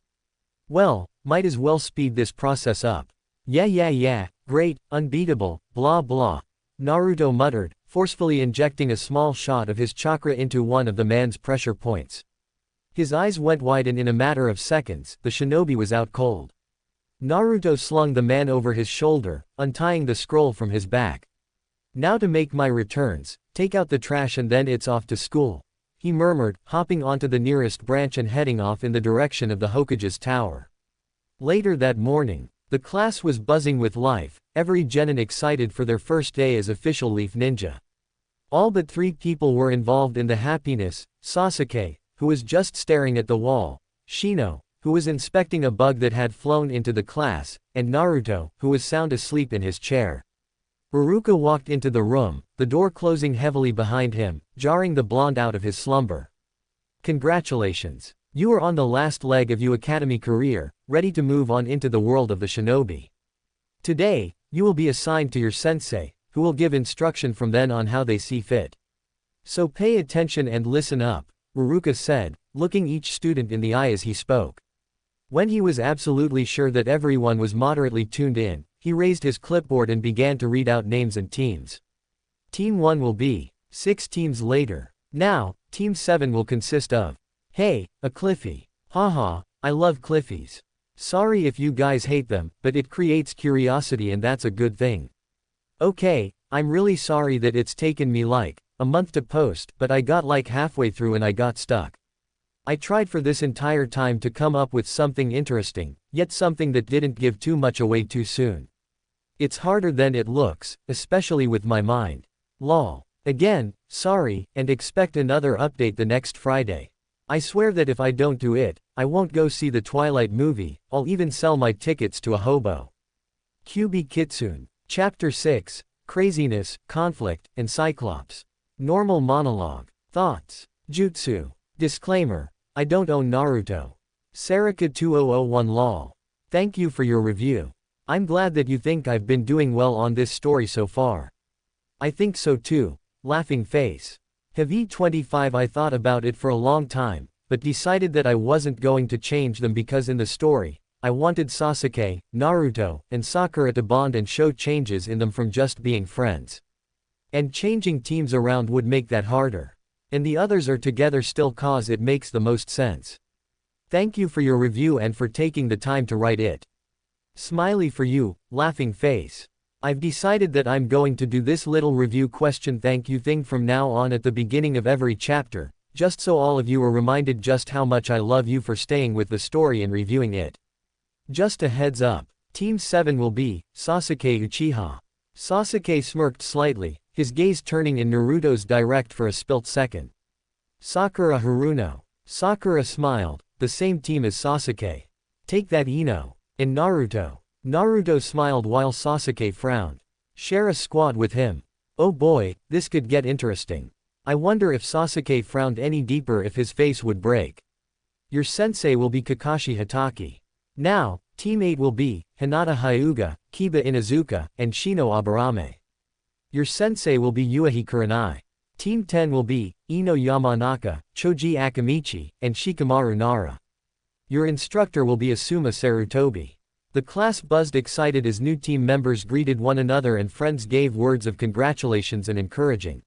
"Well, might as well speed this process up. Yeah, great, unbeatable, blah blah," Naruto muttered, forcefully injecting a small shot of his chakra into one of the man's pressure points. His eyes went wide and in a matter of seconds, the shinobi was out cold. Naruto slung the man over his shoulder, untying the scroll from his back. "Now to make my returns, take out the trash and then it's off to school," he murmured, hopping onto the nearest branch and heading off in the direction of the Hokage's tower. Later that morning, the class was buzzing with life, every genin excited for their first day as official Leaf Ninja. All but 3 people were involved in the happiness: Sasuke, who was just staring at the wall; Shino, who was inspecting a bug that had flown into the class, and Naruto, who was sound asleep in his chair. Uruka walked into the room, the door closing heavily behind him, jarring the blonde out of his slumber. Congratulations. You are on the last leg of your academy career, ready to move on into the world of the shinobi. Today, you will be assigned to your sensei, who will give instruction from then on how they see fit. So pay attention and listen up, Uruka said, looking each student in the eye as he spoke. When he was absolutely sure that everyone was moderately tuned in, he raised his clipboard and began to read out names and teams. Team 1 will be 6 teams later. Now, Team 7 will consist of, hey, a Cliffy. Haha, I love Cliffies. Sorry if you guys hate them, but it creates curiosity and that's a good thing. Okay, I'm really sorry that it's taken me like a month to post, but I got like halfway through and I got stuck. I tried for this entire time to come up with something interesting, yet something that didn't give too much away too soon. It's harder than it looks, especially with my mind. Lol. Again, sorry, and expect another update the next Friday. I swear that if I don't do it, I won't go see the Twilight movie, I'll even sell my tickets to a hobo. QB Kitsune. Chapter 6, Craziness, Conflict, and Cyclops. Normal monologue. Thoughts. Jutsu. Disclaimer. I don't own Naruto. Sarika 2001 lol. Thank you for your review. I'm glad that you think I've been doing well on this story so far. I think so too, laughing face. Heavy 25 I thought about it for a long time, but decided that I wasn't going to change them because in the story, I wanted Sasuke, Naruto, and Sakura to bond and show changes in them from just being friends. And changing teams around would make that harder. And the others are together still cause it makes the most sense. Thank you for your review and for taking the time to write it. Smiley for you, laughing face. I've decided that I'm going to do this little review question thank you thing from now on at the beginning of every chapter, just so all of you are reminded just how much I love you for staying with the story and reviewing it. Just a heads up, Team 7 will be Sasuke Uchiha. Sasuke smirked slightly, his gaze turning in Naruto's direct for a spilt second. Sakura Haruno. Sakura smiled, the same team as Sasuke. Take that Ino. And Naruto. Naruto smiled while Sasuke frowned. Share a squad with him. Oh boy, this could get interesting. I wonder if Sasuke frowned any deeper if his face would break. Your sensei will be Kakashi Hatake. Now, Team 8 will be Hinata Hyuga, Kiba Inuzuka, and Shino Aburame. Your sensei will be Yuichi Kurenai. Team 10 will be Ino Yamanaka, Choji Akamichi, and Shikamaru Nara. Your instructor will be Asuma Sarutobi. The class buzzed excited as new team members greeted one another and friends gave words of congratulations and encouraging.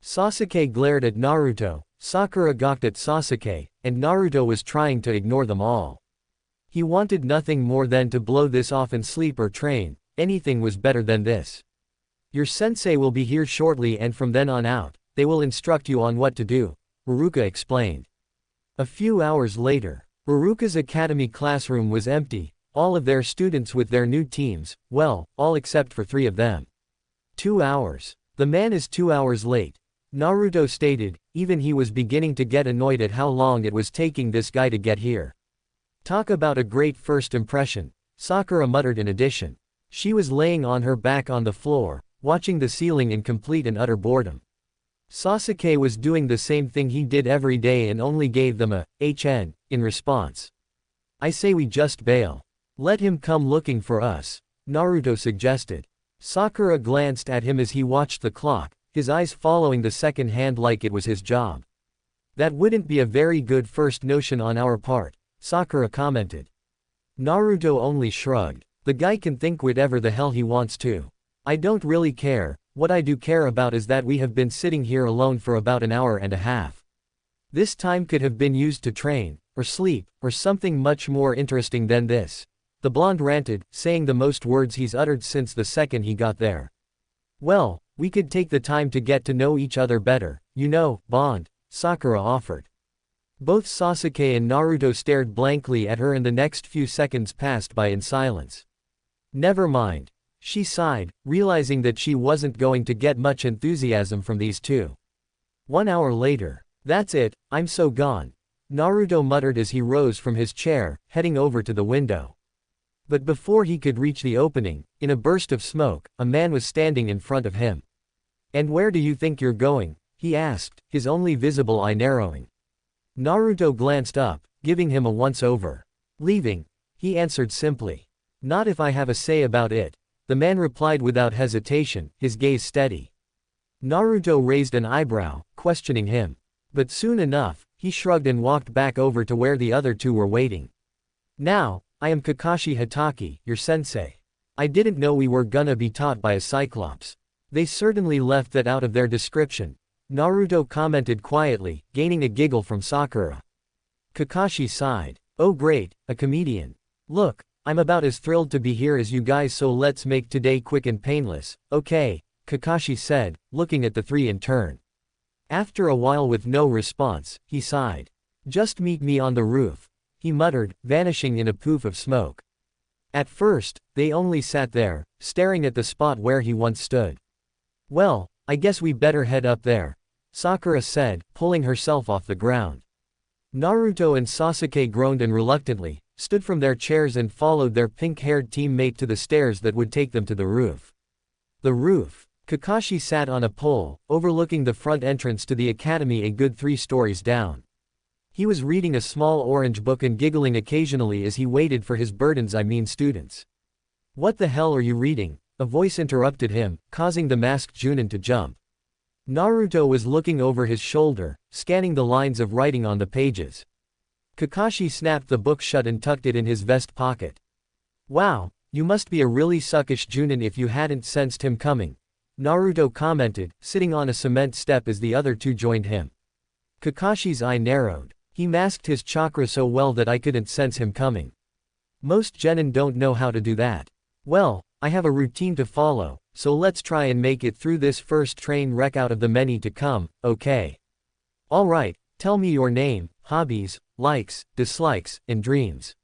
Sasuke glared at Naruto, Sakura gawked at Sasuke, and Naruto was trying to ignore them all. He wanted nothing more than to blow this off and sleep or train, anything was better than this. Your sensei will be here shortly and from then on out, they will instruct you on what to do, Uruka explained. A few hours later, Uruka's academy classroom was empty, all of their students with their new teams, well, all except for 3 of them. 2 hours. The man is 2 hours late, Naruto stated, even he was beginning to get annoyed at how long it was taking this guy to get here. Talk about a great first impression, Sakura muttered in addition. She was laying on her back on the floor, watching the ceiling in complete and utter boredom. Sasuke was doing the same thing he did every day and only gave them a HN in response. I say we just bail. Let him come looking for us, Naruto suggested. Sakura glanced at him as he watched the clock, his eyes following the second hand like it was his job. That wouldn't be a very good first notion on our part, Sakura commented. Naruto only shrugged. The guy can think whatever the hell he wants to. I don't really care, what I do care about is that we have been sitting here alone for about an hour and a half. This time could have been used to train, or sleep, or something much more interesting than this. The blonde ranted, saying the most words he's uttered since the second he got there. Well, we could take the time to get to know each other better, you know, bond, Sakura offered. Both Sasuke and Naruto stared blankly at her and the next few seconds passed by in silence. Never mind. She sighed, realizing that she wasn't going to get much enthusiasm from these two. 1 hour later. That's it, I'm so gone. Naruto muttered as he rose from his chair, heading over to the window. But before he could reach the opening, in a burst of smoke, a man was standing in front of him. "And where do you think you're going?" he asked, his only visible eye narrowing. Naruto glanced up, giving him a once-over. "Leaving," he answered simply. "Not if I have a say about it," the man replied without hesitation, his gaze steady. Naruto raised an eyebrow, questioning him. But soon enough, he shrugged and walked back over to where the other two were waiting. "Now, I am Kakashi Hatake, your sensei. I didn't know we were gonna be taught by a Cyclops. They certainly left that out of their description," Naruto commented quietly, gaining a giggle from Sakura. Kakashi sighed. "Oh great, a comedian. Look, I'm about as thrilled to be here as you guys, so let's make today quick and painless, okay?" Kakashi said, looking at the three in turn. After a while with no response, he sighed. "Just meet me on the roof," he muttered, vanishing in a poof of smoke. At first, they only sat there, staring at the spot where he once stood. "Well, I guess we better head up there," Sakura said, pulling herself off the ground. Naruto and Sasuke groaned and reluctantly stood from their chairs and followed their pink-haired teammate to the stairs that would take them to the roof. The roof. Kakashi sat on a pole, overlooking the front entrance to the academy a good 3 stories down. He was reading a small orange book and giggling occasionally as he waited for his students. "What the hell are you reading?" a voice interrupted him, causing the masked Junin to jump. Naruto was looking over his shoulder, scanning the lines of writing on the pages. Kakashi snapped the book shut and tucked it in his vest pocket. "Wow, you must be a really suckish Junin if you hadn't sensed him coming," Naruto commented, sitting on a cement step as the other two joined him. Kakashi's eye narrowed. "He masked his chakra so well that I couldn't sense him coming. Most genin don't know how to do that. Well, I have a routine to follow, so let's try and make it through this first train wreck out of the many to come, okay? Alright, tell me your name, hobbies, likes, dislikes, and dreams.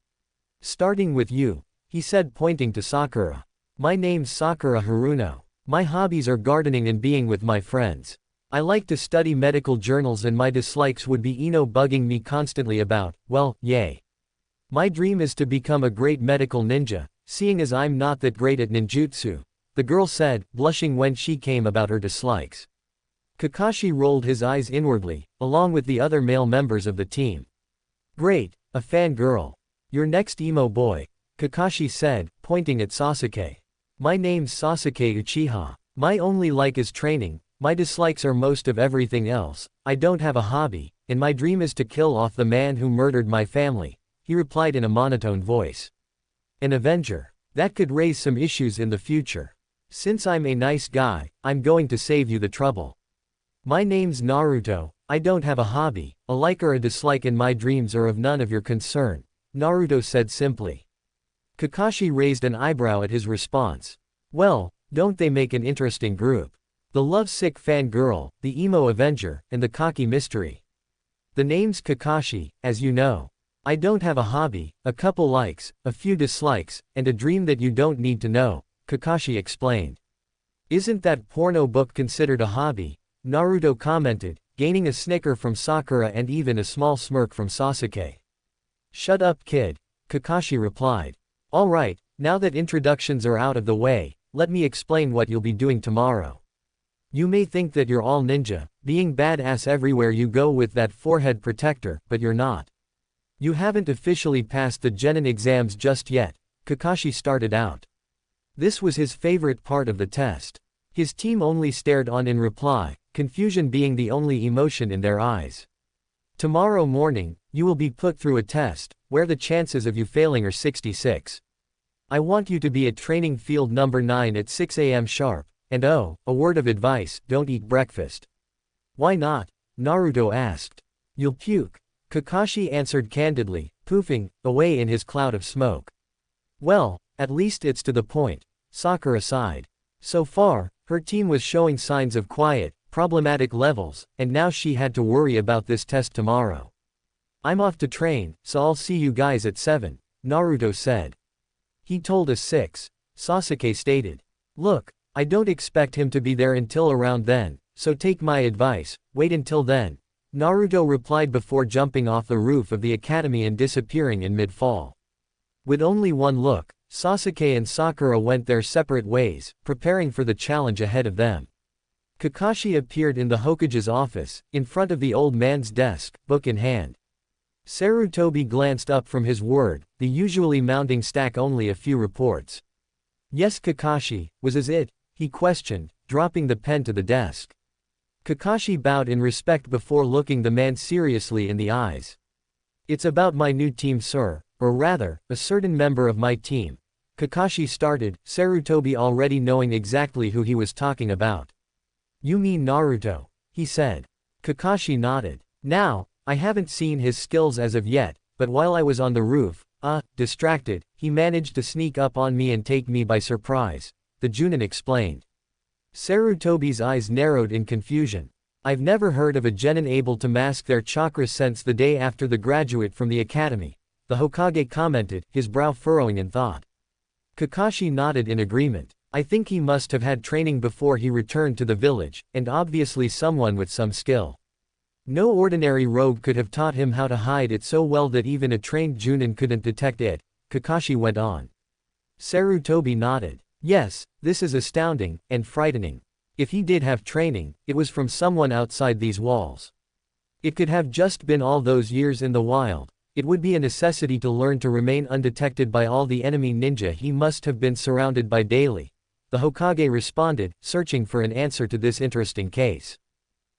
Starting with you," he said, pointing to Sakura. "My name's Sakura Haruno. My hobbies are gardening and being with my friends. I like to study medical journals, and my dislikes would be Ino bugging me constantly about, well, yay. My dream is to become a great medical ninja, seeing as I'm not that great at ninjutsu," the girl said, blushing when she came about her dislikes. Kakashi rolled his eyes inwardly, along with the other male members of the team. "Great, a fangirl. You're next emo boy," Kakashi said, pointing at Sasuke. "My name's Sasuke Uchiha. My only like is training, my dislikes are most of everything else, I don't have a hobby, and my dream is to kill off the man who murdered my family," he replied in a monotone voice. "An Avenger. That could raise some issues in the future. Since I'm a nice guy, I'm going to save you the trouble. My name's Naruto, I don't have a hobby, a like or a dislike, and my dreams are of none of your concern," Naruto said simply. Kakashi raised an eyebrow at his response. "Well, don't they make an interesting group? The lovesick fangirl, the emo Avenger, and the cocky mystery. The name's Kakashi, as you know. I don't have a hobby, a couple likes, a few dislikes, and a dream that you don't need to know," Kakashi explained. "Isn't that porno book considered a hobby?" Naruto commented, gaining a snicker from Sakura and even a small smirk from Sasuke. "Shut up, kid," Kakashi replied. "Alright, now that introductions are out of the way, let me explain what you'll be doing tomorrow. You may think that you're all ninja, being badass everywhere you go with that forehead protector, but you're not. You haven't officially passed the genin exams just yet," Kakashi started out. This was his favorite part of the test. His team only stared on in reply, confusion being the only emotion in their eyes. "Tomorrow morning, you will be put through a test, where the chances of you failing are 66. I want you to be at training field number 9 at 6 a.m. sharp, and oh, a word of advice, don't eat breakfast." "Why not?" Naruto asked. "You'll puke," Kakashi answered candidly, poofing away in his cloud of smoke. "Well, at least it's to the point," Sakura sighed. So far, her team was showing signs of quiet, problematic levels, and now she had to worry about this test tomorrow. "I'm off to train, so I'll see you guys at 7, Naruto said. "He told us 6, Sasuke stated. "Look, I don't expect him to be there until around then, so take my advice, wait until then," Naruto replied before jumping off the roof of the academy and disappearing in mid-fall. With only one look, Sasuke and Sakura went their separate ways, preparing for the challenge ahead of them. Kakashi appeared in the Hokage's office, in front of the old man's desk, book in hand. Sarutobi glanced up from his word, the usually mounting stack only a few reports. Yes, Kakashi, was it? He questioned, dropping the pen to the desk. Kakashi bowed in respect before looking the man seriously in the eyes. It's about my new team, sir, or rather, a certain member of my team. Kakashi started, Sarutobi already knowing exactly who he was talking about. You mean Naruto? He said. Kakashi nodded. Now, I haven't seen his skills as of yet, but while I was on the roof, distracted, he managed to sneak up on me and take me by surprise, the Junin explained. Sarutobi's eyes narrowed in confusion. I've never heard of a genin able to mask their chakras since the day after the graduate from the academy, the Hokage commented, his brow furrowing in thought. Kakashi nodded in agreement. I think he must have had training before he returned to the village, and obviously someone with some skill. No ordinary rogue could have taught him how to hide it so well that even a trained Junin couldn't detect it, Kakashi went on. Sarutobi nodded. Yes, this is astounding, and frightening. If he did have training, it was from someone outside these walls. It could have just been all those years in the wild. It would be a necessity to learn to remain undetected by all the enemy ninja he must have been surrounded by daily. The Hokage responded, searching for an answer to this interesting case.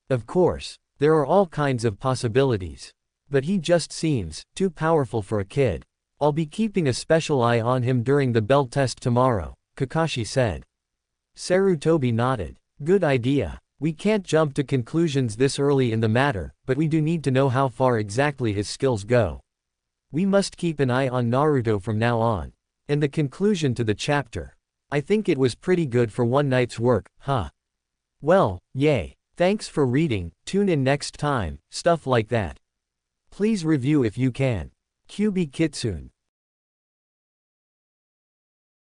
Of course, there are all kinds of possibilities. But he just seems too powerful for a kid. I'll be keeping a special eye on him during the bell test tomorrow, Kakashi said. Sarutobi nodded. Good idea. We can't jump to conclusions this early in the matter, but we do need to know how far exactly his skills go. We must keep an eye on Naruto from now on. And the conclusion to the chapter. I think it was pretty good for one night's work, huh? Well, yay. Thanks for reading, tune in next time, stuff like that. Please review if you can. QB Kitsune.